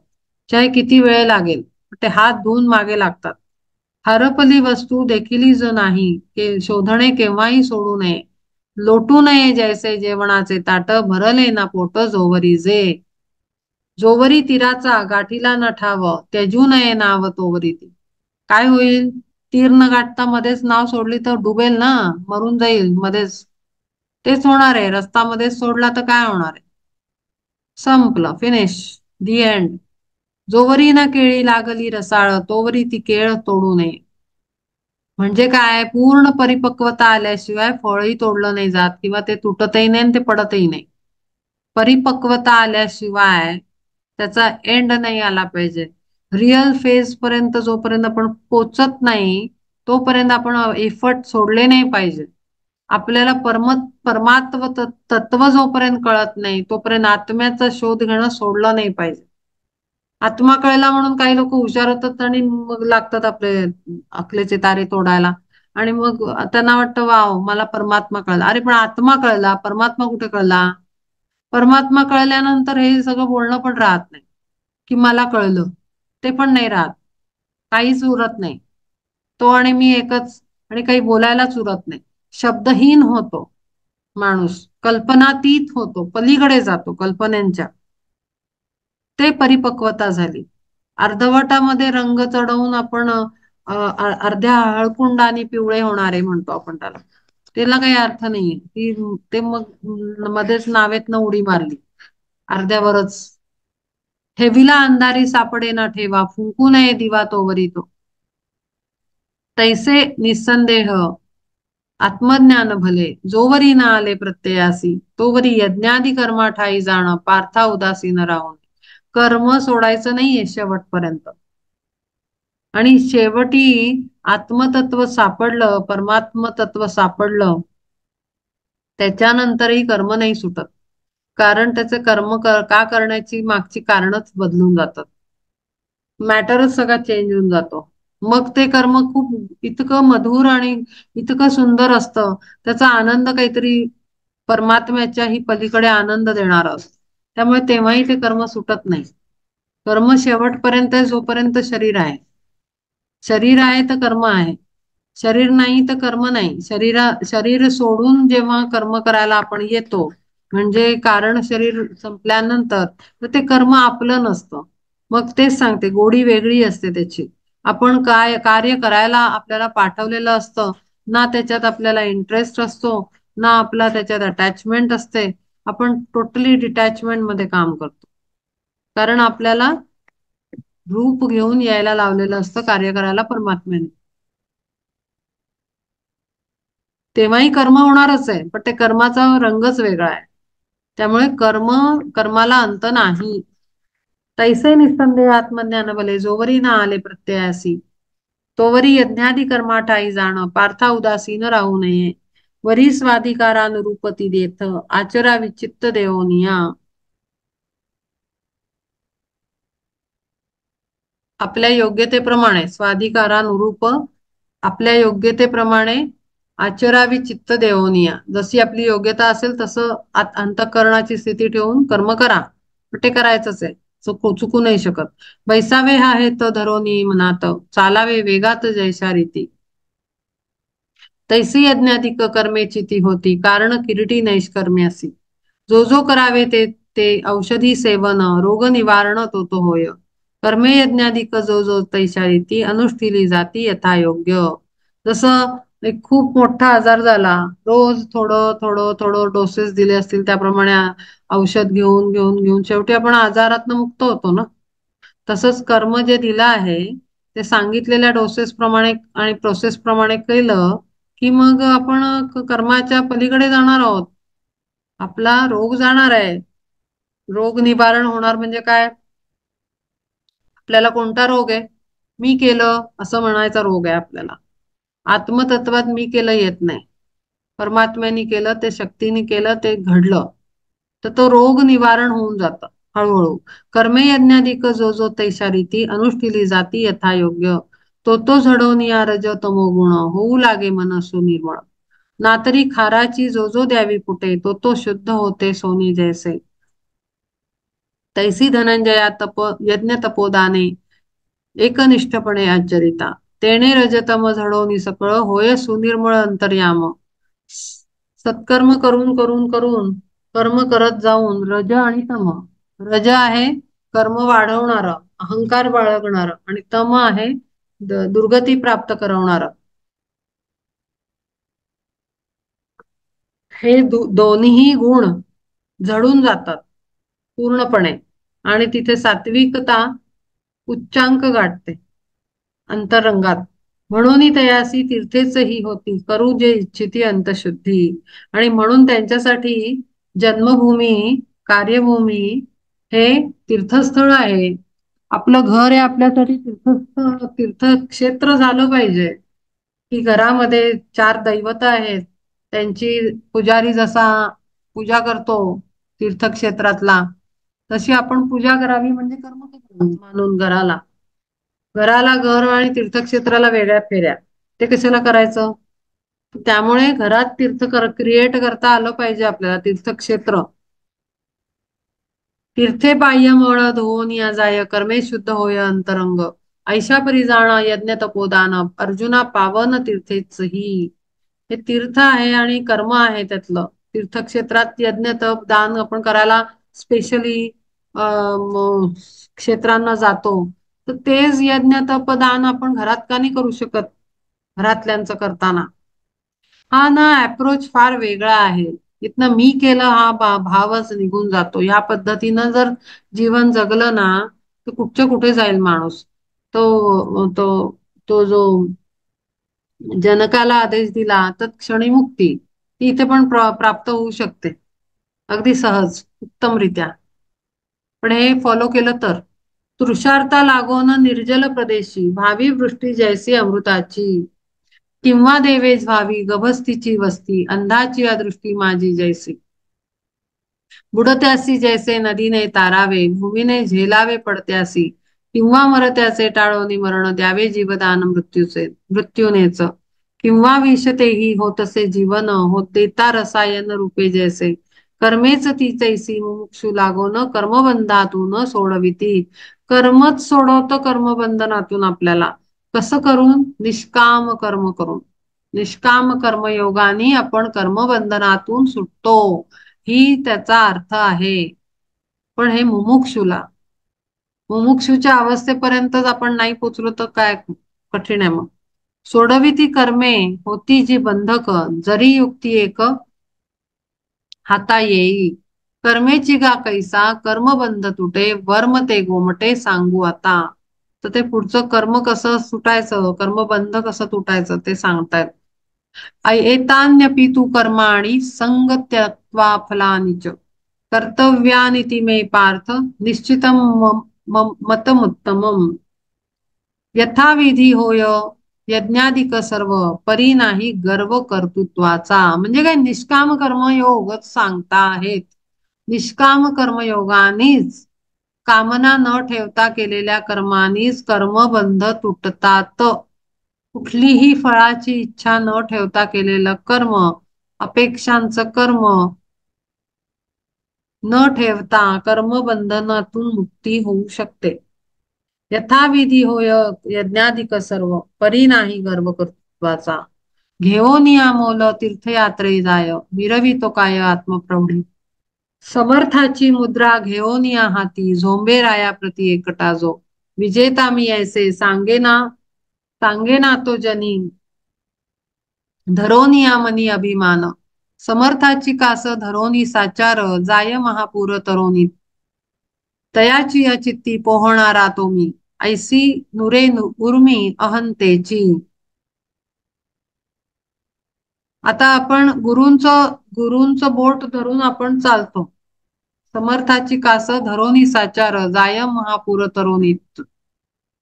चाहे किती वेळ लागेल ते हात धुवून मागे लागतात. हरपली वस्तू देखील जो नाही शोधणे केव्हाही सोडू नये. लोटू नये जैसे जेवणाचे ताट भरले ना पोट जोवरी जे. जोवरी तीराचा गाठीला न ठाव त्यजू नये नाव तोवरी ती. काय होईल, तीर न गाठता मध्येच नाव सोडली तर डुबेल ना, मरून जाईल मध्येच. तेच होणार आहे, रस्ता मध्येच सोडला तर काय होणार आहे, संपलं, फिनिश, दी एंड. जोवरी ना केळी लागली रसाळ तोवरी ती केळ तोडू नये. म्हणजे काय, पूर्ण परिपक्वता आल्याशिवाय फळही तोडलं नाही जात किंवा ते तुटतही नाही आणि ते पडतही नाही. परिपक्वता आल्याशिवाय त्याचा एंड नाही आला पाहिजे. रिअल फेज पर्यंत जोपर्यंत आपण पोचत नाही तोपर्यंत आपण एफर्ट सोडले नाही पाहिजे. आपल्याला परमात्म तत्व जोपर्यंत कळत नाही तोपर्यंत आत्म्याचा शोध घेणं सोडलं नाही पाहिजे. आत्मा कळला म्हणून काही लोक हुशार होतात आणि मग लागतात आपले अकलेचे तारे तोडायला. आणि मग त्यांना वाटतं वाव मला परमात्मा कळला. अरे पण आत्मा कळला, परमात्मा कुठे कळला? परमात्मा कळल्यानंतर हे सगळं बोलणं पण राहत नाही की मला कळलं. ते पण नाही राहत, काहीच उरत नाही. तो आणि मी एकच. आणि काही बोलायलाच उरत नाही. शब्दहीन होतो माणूस, कल्पनातीत होतो, पलीकडे जातो कल्पनेच्या. ते परिपक्वता झाली. अर्धवटामध्ये रंग चढवून आपण अर्ध्या हळकुंडाने पिवळे होणारे म्हणतो आपण त्याला. त्याला काही अर्थ नाहीये ते मग मध्येच नावेतनं उडी मारली अर्ध्यावरच. ठेविला अंधारी सापडे ना ठेवा फुंकू नये दिवा तोवरी तो. तैसे निसंदेह आत्मज्ञान भले जोवरी ना आले प्रत्ययासी तोवरी यज्ञादी कर्मा ठाई जाणं पार्था उदासीन राहून. कर्म सोडायचं नाहीये शेवटपर्यंत. आणि शेवटी आत्मतत्व सापडलं, परमात्म तत्व सापडलं, त्याच्यानंतरही कर्म नाही सुटत. कारण त्याचे कर्म का करण्याची मागची कारणच बदलून जातात. मॅटरच सगळा चेंज होऊन जातो. मग ते कर्म खूप इतकं मधुर आणि इतकं सुंदर असतं. त्याचा आनंद काहीतरी परमात्म्याच्या ही पलीकडे आनंद देणारा असतो. त्यामुळे तेव्हाही ते कर्म सुटत नाही. कर्म शेवटपर्यंत जोपर्यंत शरीर आहे. शरीर आहे तर कर्म आहे. शरीर नाही तर कर्म नाही. शरीर सोडून जेव्हा कर्म करायला आपण येतो म्हणजे कारण शरीर संपल्यानंतर तर ते कर्म आपलं नसतं. मग तेच सांगते, गोडी वेगळी असते त्याची. आपण काय कार्य करायला आपल्याला पाठवलेलं असतं ना, त्याच्यात आपल्याला इंटरेस्ट असतो ना आपला त्याच्यात अटॅचमेंट असते. आपण टोटली डिटॅचमेंट मध्ये काम करतो. कारण आपल्याला रूप घेऊन यायला लावलेलं असतं कार्य करायला परमात्म्याने. तेव्हाही कर्म होणारच आहे पण ते कर्माचा रंगच वेगळा आहे. त्यामुळे कर्माला अंत नाही. तैसे निसंदेह आत्मज्ञान भले जोवरी ना आले प्रत्ययासी तोवरी यज्ञादी कर्मा ठाई जाण पार्था उदासीन राहू नये. वरी स्वाधिकारानुरूपती देथ आचरा विचित्त देवनिया. आपल्या योग्यतेप्रमाणे स्वाधिकारानुरूप आपल्या योग्यतेप्रमाणे आचरावी चित्त देवनिया. जशी आपली योग्यता असेल तसं अंतःकरणाची स्थिती ठेवून कर्म करा. पण ते करायचंच आहे, चुकू नाही शकत. बैसावे हा हे तर धरोनी मनात चालावे वेगात जैसा रीती. तैसी यज्ञाधिक कर्मेची ती होती कारण किरीटी नैष्कर्म्य असी. जो जो करावे ते ते औषधी सेवन रोग निवारण तो तो होय. कर्मे यज्ञाधिक जो जो तैशा रीती अनुष्ठिली जाती यथायोग्य. जसं एक खूप मोठा आजार झाला, रोज थोडं थोडं थोडं डोसेस दिले असतील त्याप्रमाणे औषध घेऊन घेऊन घेऊन शेवटी आपण आजारातनं मुक्त होतो ना. तसंच कर्म जे दिलं आहे ते सांगितलेल्या डोसेस प्रमाणे आणि प्रोसेस प्रमाणे केलं की मग आपण कर्माच्या पलीकडे जाणार आहोत. आपला रोग जाणार आहे. रोग निवारण होणार म्हणजे काय? आपल्याला कोणता रोग आहे? मी केलं असं म्हणायचा रोग आहे आपल्याला. आत्मतत्वात मी केलं येत नाही. परमात्म्याने केलं, ते शक्तीने केलं, ते घडलं तर तो रोग निवारण होऊन जातं हळूहळू. कर्मे यज्ञाधिक जो जो तैशा रीती अनुष्ठिली जाती यथायोग्य तो तो झडवनिया रज तमो गुण होऊ लागे मन सुनिर्मळ. नातरी खाराची जो जो द्यावी पुटे तो तो शुद्ध होते सोनी जैसे. तैसी धनंजया तप यज्ञ तपोदाने एकनिष्ठपणे आचरिता तेणे रजतम झडवणी सकळ होय सुनिर्मळ अंतर्याम. सत्कर्म करून करून करून कर्म करत जाऊन रज आणि तम. रज आहे कर्म वाढवणार, अहंकार बाळगणार, आणि तम आहे दुर्गती प्राप्त करवणार. हे दोन्ही गुण झडून जातात पूर्णपणे. आणि तिथे सात्विकता उच्चांक गाठते अंतरंगात. म्हणून तयासी तीर्थेच ही होती करू जे इच्छिती अंतशुद्धी. आणि म्हणून त्यांच्यासाठी जन्मभूमी, कार्यभूमी हे तीर्थस्थळ आहे. आपलं घर हे आपल्यासाठी तीर्थक्षेत्र झालं पाहिजे. की घरामध्ये चार दैवत आहेत, त्यांची पुजारी जसा पूजा करतो तीर्थक्षेत्रातला, तशी आपण पूजा करावी. म्हणजे कर्म मानून घराला, घर आणि तीर्थक्षेत्राला वेगळ्या फेऱ्या, ते कशाला करायचं? त्यामुळे घरात क्रिएट करता आलं पाहिजे आपल्याला तीर्थक्षेत्र. तीर्थे बाह्य मळ धुवून या जाय कर्मे शुद्ध होय अंतरंग. ऐशा परी जाण यज्ञ तपोदान अर्जुना पावन तीर्थेच ही. हे तीर्थ आहे आणि कर्म आहे त्यातलं. तीर्थक्षेत्रात यज्ञ तप दान आपण करायला स्पेशली क्षेत्रांना जातो. तर तेच यज्ञ तप दान आपण घरात का नाही करू शकत? घरातल्यांचं करताना हा ना अप्रोच फार वेगळा आहे. इथनं मी केलं हा भावच निघून जातो. या पद्धतीनं जर जीवन जगलं ना, तर कुठच्या कुठे जाईल माणूस. तो तो तो जो जनकाला आदेश दिला तर क्षणी मुक्ती ती इथे पण प्राप्त होऊ शकते, अगदी सहज उत्तमरित्या. पण हे फॉलो केलं तर तृषार्ता लागोन निर्जल प्रदेशी भावी वृष्टी जैसी अमृताची. किंवा देवेच व्हावी गभस्तीची वस्ती अंधाची अदृष्टी माझी जैसी. बुडत्यासी जैसे नदीने तारावे भूमीने झेलावे पडत्यासी. किंवा मरत्याचे टाळोनी मरण द्यावे जीवदान मृत्यूनेच. किंवा विषतेही होतसे जीवन होत देता रसायन रूपे जैसे. कर्मेच ती तैसी मुमुक्षु लागोन कर्मबंधातून सोडविती. कर्मच सोडवतं कर्मबंधनातून आपल्याला. कसं करून? निष्काम कर्म करून. निष्काम कर्मयोगाने आपण कर्मबंधनातून सुटतो, ही त्याचा अर्थ आहे. पण हे मुमुक्षूच्या अवस्थेपर्यंतच आपण नाही पोचलो तर काय कठीण आहे मग. सोडविती कर्मे होती जी बंधक जरी युक्ती एक हाता येई. कर्मेची गा कैसा कर्मबंध तुटे वर्म ते गोमटे सांगू आता. तर ते पुढचं कर्म कसं सुटायचं, कर्मबंध कसं तुटायचं ते सांगतायत. एतान्यपि तु कर्माणि संग त्यक्त्वा फलानिच कर्तव्यानिति मे पार्थ निश्चितं मतमुत्तमम्. यथाविधी होय यज्ञाधिक सर्व परी नाही गर्व कर्तृत्वाचा. म्हणजे काय? निष्काम कर्मयोगच सांगता आहेत. निष्काम कर्मयोगानेच, कामना न ठेवता केलेल्या कर्मानीच कर्मबंध तुटतात. कुठलीही फळाची इच्छा न ठेवता केलेलं कर्म, अपेक्षांचं कर्म न ठेवता कर्मबंधनातून मुक्ती होऊ शकते. यथाविधी होय यज्ञाधिक सर्व परी नाही गर्व कर्तृत्वाचा. घेऊन या मोल तीर्थयात्रे जाय मिरवितो काय आत्मप्रौढी. समर्थाची मुद्रा घेऊन या हाती झोंबे राया प्रती एकटा जो. विजेता मी ऐसे सांगेना तो जनी धरोनिया मनी अभिमान. समर्थाची कास धरोनी साचार जाय महापूर तरोनी. तयाची अचित्ती पोहणारा तो मी ऐसी उर्मी अहंतेची. आता आपण गुरूंचं बोट धरून आपण चालतो. समर्थाची कास धरोनी साचार जाय महापूर तरोनीत.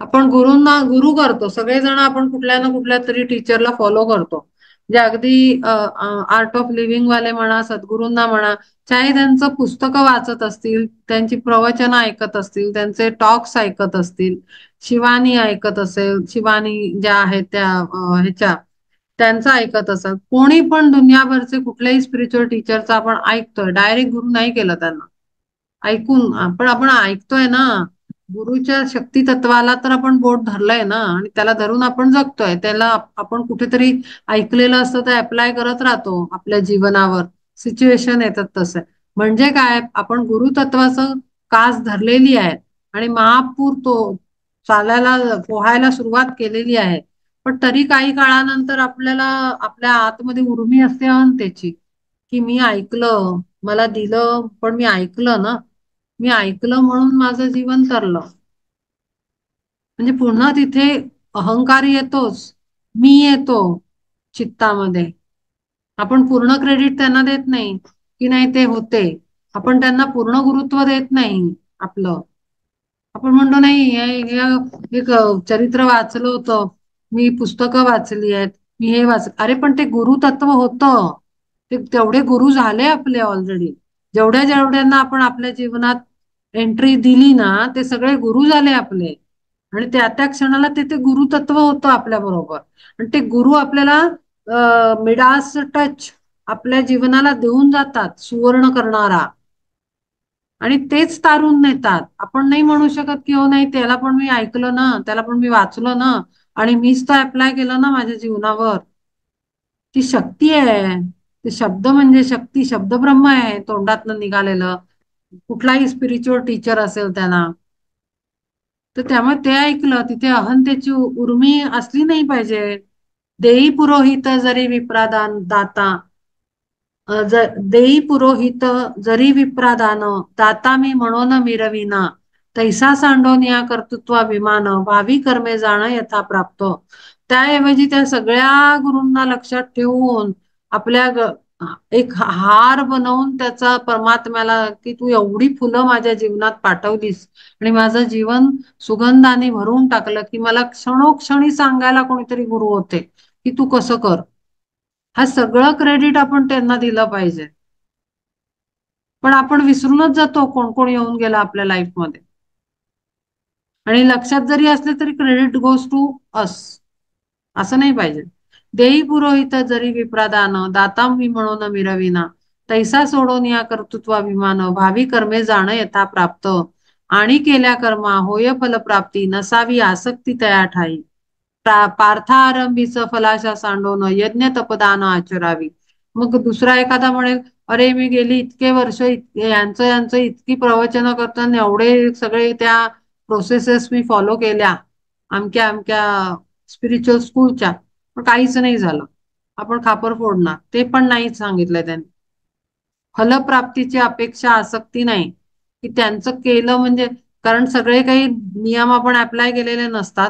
आपण गुरु करतो सगळेजण. आपण कुठल्या ना कुठल्या तरी टीचरला फॉलो करतो. म्हणजे अगदी आर्ट ऑफ लिव्हिंग वाले म्हणा, सद्गुरूंना म्हणा, चाहे त्यांचं पुस्तकं वाचत असतील, त्यांची प्रवचनं ऐकत असतील, त्यांचे टॉक्स ऐकत असतील, शिवानी ऐकत असेल, शिवानी ज्या आहेत त्या ह्याच्या त्यांचं ऐकत असेल, कोणी पण दुनियाभरचे कुठल्याही स्पिरिच्युअल टीचरचा आपण ऐकतोय. डायरेक्ट गुरु नाही केलं त्यांना, ऐकून आपण ऐकतोय ना. गुरुच्या शक्ती तत्वाला तर आपण बोट धरलंय ना, आणि त्याला धरून आपण जगतोय. त्याला आपण कुठेतरी ऐकलेलं असतं तर अप्लाय करत राहतो आपल्या जीवनावर. सिच्युएशन येतात तसं. म्हणजे काय? आपण गुरुतत्वाचं कास धरलेली आहे आणि महापूर तो चालायला पोहायला सुरुवात केलेली आहे. पण तरी काही काळानंतर आपल्याला आपल्या आतमध्ये उर्मी असते त्याची, की मी ऐकलं, मला दिलं, पण मी ऐकलं ना. मी ऐकलं म्हणून माझं जीवन तरलं. म्हणजे पुन्हा तिथे अहंकार येतोच, मी येतो चित्तामध्ये. आपण पूर्ण क्रेडिट त्यांना देत नाही की नाही ते होते, आपण त्यांना पूर्ण गुरुत्व देत नाही आपलं. आपण म्हणतो नाही एक चरित्र वाचलं होतं, मी पुस्तकं वाचली आहेत, मी हे अरे पण ते गुरुतत्व होतं, ते तेवढे गुरु झाले आपले ऑलरेडी. जेवढ्या जेवढ्यांना आपण आपल्या जीवनात एंट्री दिली ना, ते सगळे गुरु झाले आपले. आणि त्या त्या क्षणाला ते गुरुतत्व होतं आपल्या बरोबर. आणि ते गुरु आपल्याला मिडास टच आपल्या जीवनाला देऊन जातात, सुवर्ण करणारा. आणि तेच तारून नेतात. आपण नाही म्हणू शकत की हो नाही त्याला पण मी ऐकलं ना, त्याला पण मी वाचलं ना, आणि मीच तर अप्लाय केलं ना माझ्या जीवनावर. ती शक्ती आहे. ते शब्द म्हणजे शक्ती, शब्द ब्रह्म आहे तोंडातनं निघालेलं. कुठलाही स्पिरिच्युअल टीचर असेल त्यांना. तर त्यामुळे ते ऐकलं, तिथे अहंतेची उर्मी असली नाही पाहिजे. देई पुरोहित जरी विप्रादान दाता, देई पुरोहित जरी विप्रादान, दाता मी म्हणून मिरविना, तैसा सांडोनिया कर्तृत्वाभिमान, भावी कर्मे जाण यथा प्राप्त. त्याऐवजी त्या सगळ्या गुरूंना लक्षात ठेवून आपल्या एक हार बनवून त्याचा परमात्म्याला, की तू एवढी फुलं माझ्या जीवनात पाठवलीस आणि माझं जीवन सुगंधाने भरून टाकलं, की मला क्षणोक्षणी सांगायला कोणीतरी गुरु होते की तू कसं कर. हा सगळं क्रेडिट आपण त्यांना दिलं पाहिजे. पण आपण विसरूनच जातो कोण कोण येऊन गेला आपल्या लाईफमध्ये. आणि लक्षात जरी असले तरी क्रेडिट गोज टू अस, असं नाही पाहिजे. देई पुरोहित जरी विप्रादान, दाता मी म्हणून मिरविना, तैसा सोडून या कर्तृत्वाभिमान, भावी कर्मे जाण यथा प्राप्त. आणि केल्या कर्मा होय फलप्राप्ती, नसावी आसक्ती तया ठाई. पार्थारंभीच फलाशा सांडून यज्ञ तपदान आचरावी. मग दुसरा एखादा म्हणेल, अरे मी गेली इतके वर्ष यांचं यांचं इतकी प्रवचन करताना एवढे सगळे त्या प्रोसेसेस मी फॉलो केल्या अमक्या अमक्या स्पिरिच्युअल स्कूलच्या, पण काहीच नाही झालं. आपण खापर फोडणार, ते पण नाही सांगितलंय त्यांनी. फलप्राप्तीची अपेक्षा आसक्ती नाही, की त्यांचं केलं म्हणजे, कारण सगळे काही नियम आपण अप्लाय केलेले नसतात.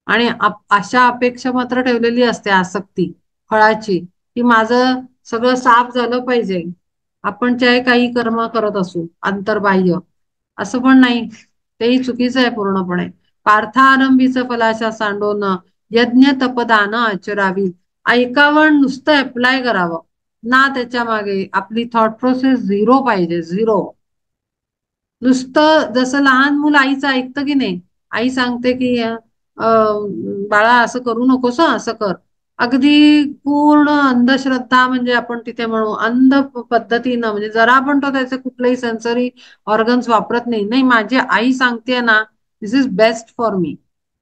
आणि अशा अपेक्षा मात्र ठेवलेली असते आसक्ती फळाची, की माझं सगळं साफ झालं पाहिजे. आपण चाहे काही कर्म करत असू अंतर्बाह्य, असं पण नाही, तेही चुकीचं आहे पूर्णपणे. पार्थारंभीचं फलाशा सांडून यज्ञ तपदान आचरावी. ऐकावं, नुसतं अप्लाय करावं ना, त्याच्या मागे आपली थॉट प्रोसेस झिरो पाहिजे, झिरो. नुसतं जसं लहान मुलं आईचं ऐकतं की नाही, आई सांगते की बाळा असं करू नकोस हं, असं कर. अगदी पूर्ण अंधश्रद्धा, म्हणजे आपण तिथे म्हणू अंध पद्धतीनं, म्हणजे जरा पण तो त्याचे कुठलेही सेन्सरी ऑर्गन्स वापरत नाही. नाही माझी आई सांगते ना, दिस इज बेस्ट फॉर मी,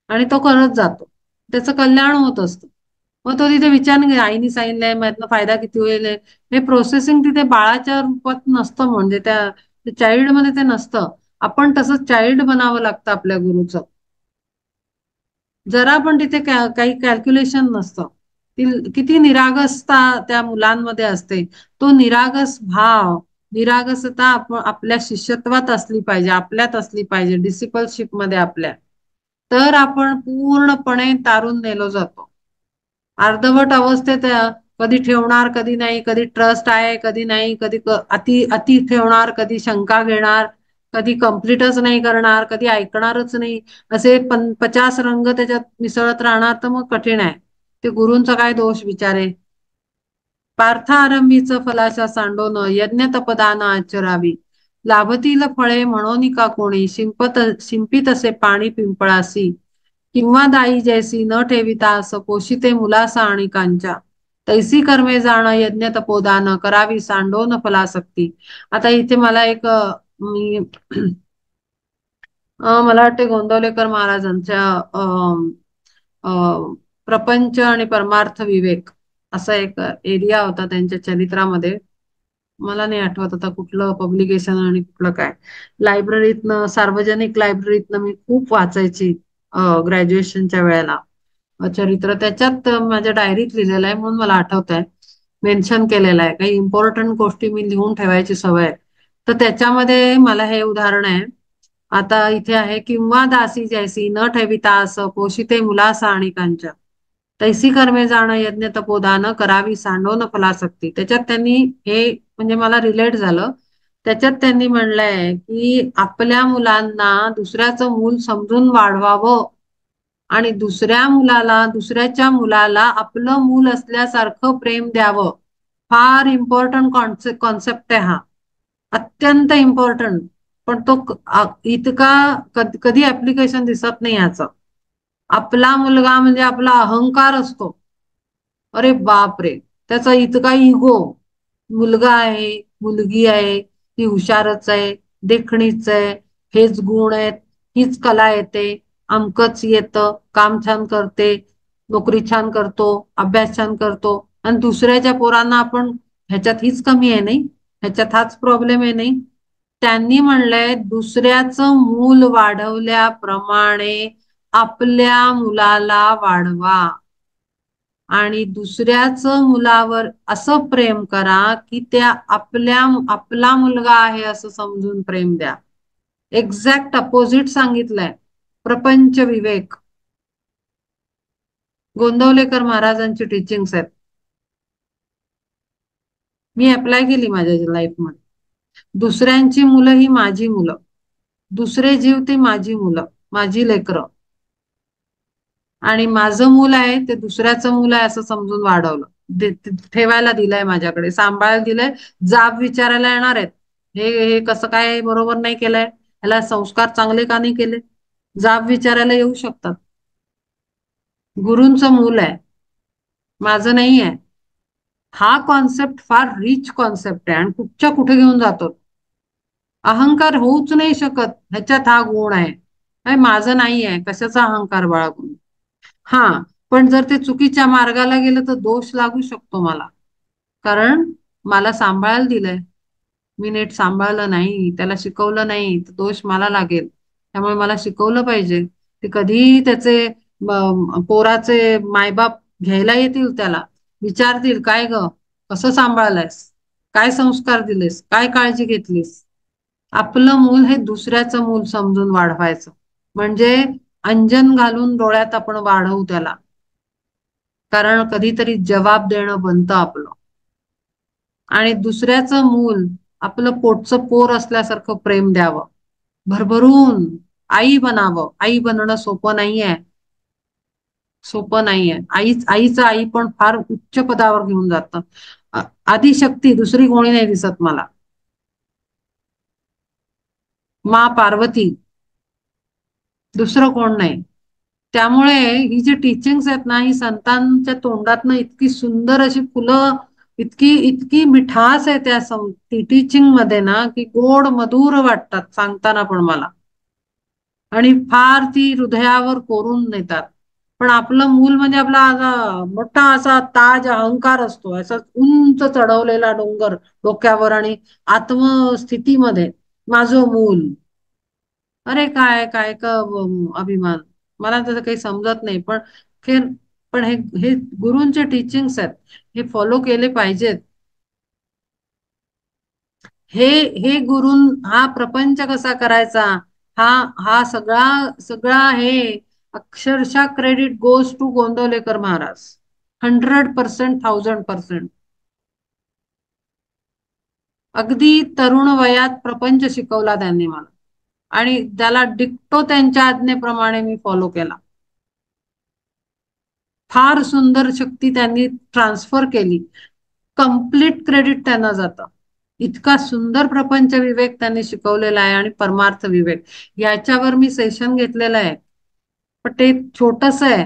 आणि तो करत जातो, त्याचं कल्याण होत असतं. मग तो तिथे विचार नाही, आईने सांगितलंय मग फायदा किती होईल, हे प्रोसेसिंग तिथे बाळाच्या रूपात नसतं, म्हणजे त्या चाइल्ड मध्ये ते नसतं. आपण तसं चाइल्ड बनावं लागतं आपल्या गुरुचं. जरा पण तिथे काही कॅल्क्युलेशन नसतं. किती निरागसता त्या मुलांमध्ये असते. तो निरागस भाव, निरागसता आपल्या शिष्यत्वात असली पाहिजे, आपल्यात असली पाहिजे, डिसिपलशिप मध्ये आपल्या. तर आपण पूर्णपणे तारून नेलो जातो. अर्धवट अवस्थेत कधी ठेवणार कधी नाही, कधी ट्रस्ट आहे कधी नाही, कधी अति अति ठेवणार, कधी शंका घेणार, कधी कम्प्लीटच नाही करणार, कधी ऐकणारच नाही. असे 50 रंग त्याच्यात मिसळत राहणार, तर मग कठीण आहे. ते गुरूंचा काय दोष विचारे. पार्थारंभीच फलाशा सांडोन यज्ञ तपदान आचरावी. लाभतील फळे म्हणून का कोणी, शिंपित असे पाणी पिंपळासी. किंवा दाई जैसी न ठेविता अस पोषिते मुलासा आणि कांच्या. तैसी कर्मे जाण यज्ञ तपोदान, करावी सांडोन फलासक्ती. आता इथे मला एक मी मला वाटते गोंदवलेकर महाराजांच्या अ, प्रपंच आणि परमार्थ विवेक असा एक एरिया होता त्यांच्या चरित्रामध्ये. मला नाही आठवत आता कुठलं पब्लिकेशन आणि कुठलं काय. लायब्ररीतनं, सार्वजनिक लायब्ररीतनं मी खूप वाचायची ग्रॅज्युएशनच्या वेळेला चरित्र. त्याच्यात माझ्या डायरीत लिहिलेलं आहे म्हणून मला आठवत आहे, मेन्शन केलेलं आहे. काही इम्पॉर्टंट गोष्टी मी लिहून ठेवायची सवय आहे. तर त्याच्यामध्ये मला हे उदाहरण आहे आता इथे आहे, किंवा दासी जैसी न ठेविता असं पोषिते मुलास आणि कांच्या, तैसी कर्मे जाणं यज्ञ तपोदान करावी सांडो न फलासक्ती. त्याच्यात त्यांनी हे म्हणजे मला रिलेट झालं. त्याच्यात त्यांनी म्हणलंय की आपल्या मुलांना दुसऱ्याचं मूल समजून वाढवावं आणि दुसऱ्याच्या मुलाला आपलं मूल असल्यासारखं प्रेम द्यावं. फार इम्पॉर्टंट कॉन्सेप्ट आहे हा, अत्यंत इम्पॉर्टंट. पण तो इतका कधी ऍप्लिकेशन दिसत नाही याचं. आपला मुलगा म्हणजे आपला अहंकार असतो. अरे बाप रे, त्याचा इतका इगो. मुलगा आहे, मुलगी आहे, ती हुशारच आहे, देखणीच आहे, हेच गुण आहेत, हीच कला येते, अमकच येतं, काम छान करते, नोकरी छान करतो, अभ्यास छान करतो. आणि दुसऱ्याच्या पोरांना आपण ह्याच्यात हीच कमी आहे नाही, ह्याच्यात हाच प्रॉब्लेम आहे नाही. त्यांनी म्हणलंय दुसऱ्याचं मूल वाढवल्याप्रमाणे आपल्या मुलाला वाढवा आणि दुसऱ्याच मुलावर असं प्रेम करा की त्या आपला मुलगा आहे असं समजून प्रेम द्या. एक्झॅक्ट अपोजिट सांगितलंय प्रपंच विवेक. गोंदवलेकर महाराजांची टीचिंग्स आहेत. मी अप्लाय केली माझ्या लाईफमध्ये. दुसऱ्यांची मुलं ही माझी मुलं, दुसरे जीव ती माझी मुलं, माझी लेकरं, आणि माझं मूल आहे ते दुसऱ्याचं मूल आहे असं समजून वाढवलं. ठेवायला दिलंय, माझ्याकडे सांभाळायला दिलंय. जाब विचारायला येणार आहेत, हे हे कसं काय बरोबर नाही केलंय, ह्याला संस्कार चांगले का नाही केले, जाब विचारायला येऊ शकतात. गुरूंचं मूल आहे, माझं नाही आहे. हा कॉन्सेप्ट फार रिच कॉन्सेप्ट आहे आणि कुठच्या कुठे घेऊन जातो. अहंकार होऊच नाही शकत, ह्याच्यात हा गुण आहे. माझं नाही आहे, कशाचा अहंकार बाळगून. हा, पण जर ते चुकीच्या मार्गाला गेलं तर दोष लागू शकतो मला. कारण मला सांभाळायला दिलंय, मी नीट सांभाळलं नाही, त्याला शिकवलं नाही, तर दोष मला लागेल. त्यामुळे मला शिकवलं पाहिजे. ते कधी त्याचे पोराचे मायबाप घ्यायला येतील, त्याला विचारतील, काय ग, कसं सांभाळलंयस, काय संस्कार दिलेस, काय काळजी घेतलीस. आपलं मूल हे दुसऱ्याचं मूल समजून वाढवायचं, म्हणजे अंजन घालून डोळ्यात आपण वाढवू त्याला. कारण कधीतरी जबाब देणं बनतं आपलं. आणि दुसऱ्याचं मूल आपलं पोटचं पोर असल्यासारखं प्रेम द्यावं, भरभरून आई बनावं. आई बनणं सोपं नाहीये, सोपं नाहीये. आईचं आई पण फार उच्च पदावर घेऊन जातं. आदिशक्ती दुसरी कोणी नाही दिसत मला, मा पार्वती, दुसरं कोण नाही. त्यामुळे ही जी टीचिंग्स आहेत ना, ही संतांच्या तोंडातनं इतकी सुंदर अशी फुलं, इतकी इतकी मिठास आहे त्या टीचिंग मध्ये ना, की गोड मधुर वाटतात सांगताना पण मला. आणि फार ती हृदयावर कोरून नेतात. पण आपलं मूल म्हणजे आपला मोठा असा ताज अहंकार असतो, असा उंच चढवलेला डोंगर डोक्यावर, आणि आत्मस्थितीमध्ये माझं मूल. अरे काय काय का अभिमान. मला त्याचं काही समजत नाही. पण खेर, पण हे हे गुरूंचे टीचिंग्स आहेत, हे फॉलो केले पाहिजेत. हे हे गुरून हा प्रपंच कसा करायचा, हा हा सगळा सगळा हे अक्षरशः credit goes to Gondavalekar Maharaj. 100%, 1000%. अगदी तरुण वयात प्रपंच शिकवला त्यांनी मला, आणि त्याला डिक्टो त्यांच्या आज्ञेप्रमाणे मी फॉलो केला. फार सुंदर शक्ती त्यांनी ट्रान्सफर केली. कम्प्लीट क्रेडिट त्यांना जातं. इतका सुंदर प्रपंच विवेक त्यांनी शिकवलेला आहे, आणि परमार्थ विवेक याच्यावर मी सेशन घेतलेलं आहे. पण ते छोटस आहे.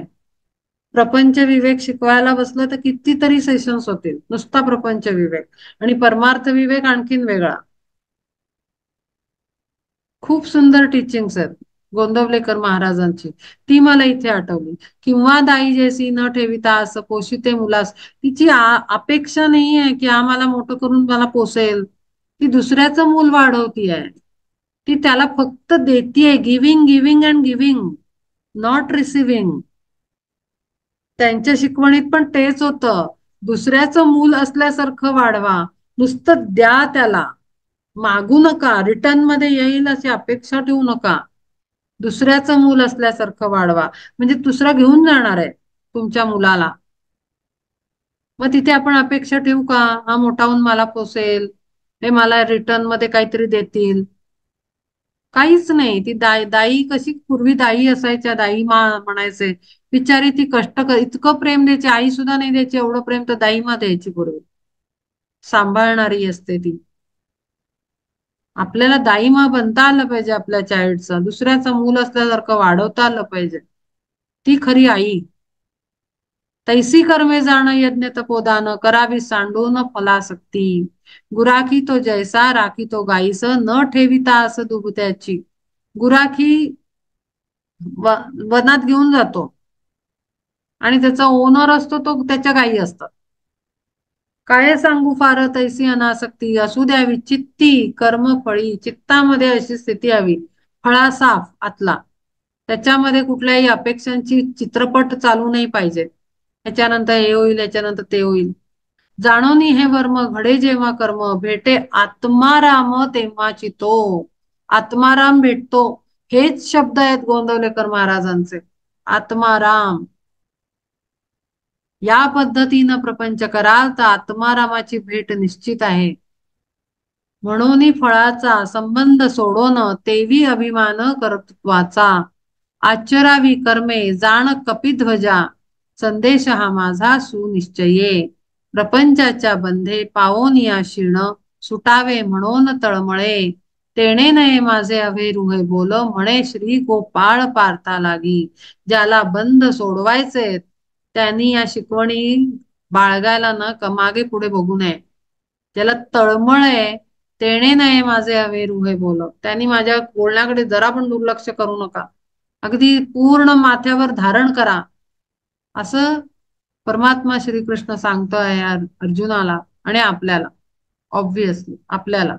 प्रपंच विवेक शिकवायला बसलं तर कितीतरी सेशन्स होतील, नुसता प्रपंच विवेक. आणि परमार्थ विवेक आणखीन वेगळा. खूप सुंदर टीचिंग्स आहेत गोंदवलेकर महाराजांची. ती मला इथे आठवली. किंवा दाई जैसी न ठेविता असं पोषिते मुलास. तिची अपेक्षा नाही आहे की आम्हाला मोठं करून मला पोसेल. ती दुसऱ्याचं मूल वाढवती आहे. ती त्याला फक्त देतीये, giving giving and giving, not receiving. त्यांच्या शिकवणीत पण तेच होतं, दुसऱ्याचं मूल असल्यासारखं वाढवा, नुसतं द्या त्याला. मागू नका, रिटर्न मध्ये येईल अशी अपेक्षा ठेवू नका. दुसऱ्याचं मूल असल्यासारखं वाढवा. म्हणजे दुसरा घेऊन जाणार आहे तुमच्या मुलाला, मग तिथे आपण अपेक्षा ठेवू का हा मोठा होऊन मला पोसेल, हे मला रिटर्न मध्ये काहीतरी देतील? काहीच नाही. ती दाई कशी पूर्वी दाई असायच्या, दाई मा म्हणायचे, बिचारी ती इतकं प्रेम द्यायची, आई सुद्धा नाही द्यायची एवढं प्रेम तर दाई मा द्यायची पूर्वी. सांभाळणारी असते ती. आपल्याला दाईमा बनता आलं पाहिजे, आपल्या चाइल्डचं दुसऱ्याचं मूल असल्यासारखं वाढवता आलं पाहिजे. ती खरी आई. तैसी कर्मे जाण यज्ञ तपोदान, करावी सांडून फलासक्ती. गुराखी तो जैसा राखी तो गाईस, न ठेविता अस दुभत्याची. गुराखी वनात घेऊन जातो आणि त्याचा ओनर असतो तो त्याच्या गायी असतात. काय सांगू फार तैसी अनासक्ती, असू द्यावी चित्ती कर्मफळी. चित्तामध्ये अशी स्थिती हवी, फळा साफ आतला, त्याच्यामध्ये कुठल्याही अपेक्षांची चित्रपट चालू नाही पाहिजे. याच्यानंतर हे होईल, याच्यानंतर ते होईल. जाणोनी हे वर्म घडे जेव्हा कर्म, भेटे आत्माराम तेव्हाची तो. आत्माराम भेटतो, हेच शब्द आहेत गोंदवलेकर महाराजांचे. आत्माराम. या पद्धतीनं प्रपंच कराल तर आत्मारामाची भेट निश्चित आहे. म्हणून फळाचा संबंध सोडून तेवी अभिमान कर्तृत्वाचा. आचरावी कर्मे जाण कपिध्वजा, संदेश हा माझा सुनिश्चये. प्रपंचाच्या बंधे पावोनिया क्षीण, सुटावे म्हणून तळमळे. तेणे नये माझे अभे रुहे बोल, म्हणे श्री गोपाळ पार्था लागी. ज्याला बंध सोडवायचे त्यांनी या शिकवणी बाळगायला न मागे पुढे बघू नये. ज्याला तळमळ आहे, तेणे नये माझे हवे रुहे बोल, त्यांनी माझ्या बोलण्याकडे जरा पण दुर्लक्ष करू नका. अगदी पूर्ण माथ्यावर धारण करा, असं परमात्मा श्रीकृष्ण सांगतोय अर्जुनाला आणि आपल्याला. ऑब्विसली आपल्याला,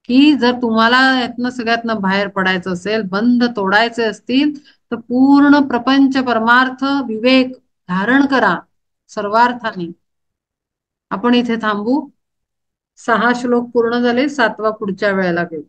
की जर तुम्हाला यातनं सगळ्यातनं बाहेर पडायचं असेल, बंध तोडायचे असतील, तर पूर्ण प्रपंच परमार्थ विवेक धारण करा सर्वार्थाने. आपण इथे थांबू. 6 श्लोक पूर्ण झाले, 7वा पुढच्या वेळेला घेऊ.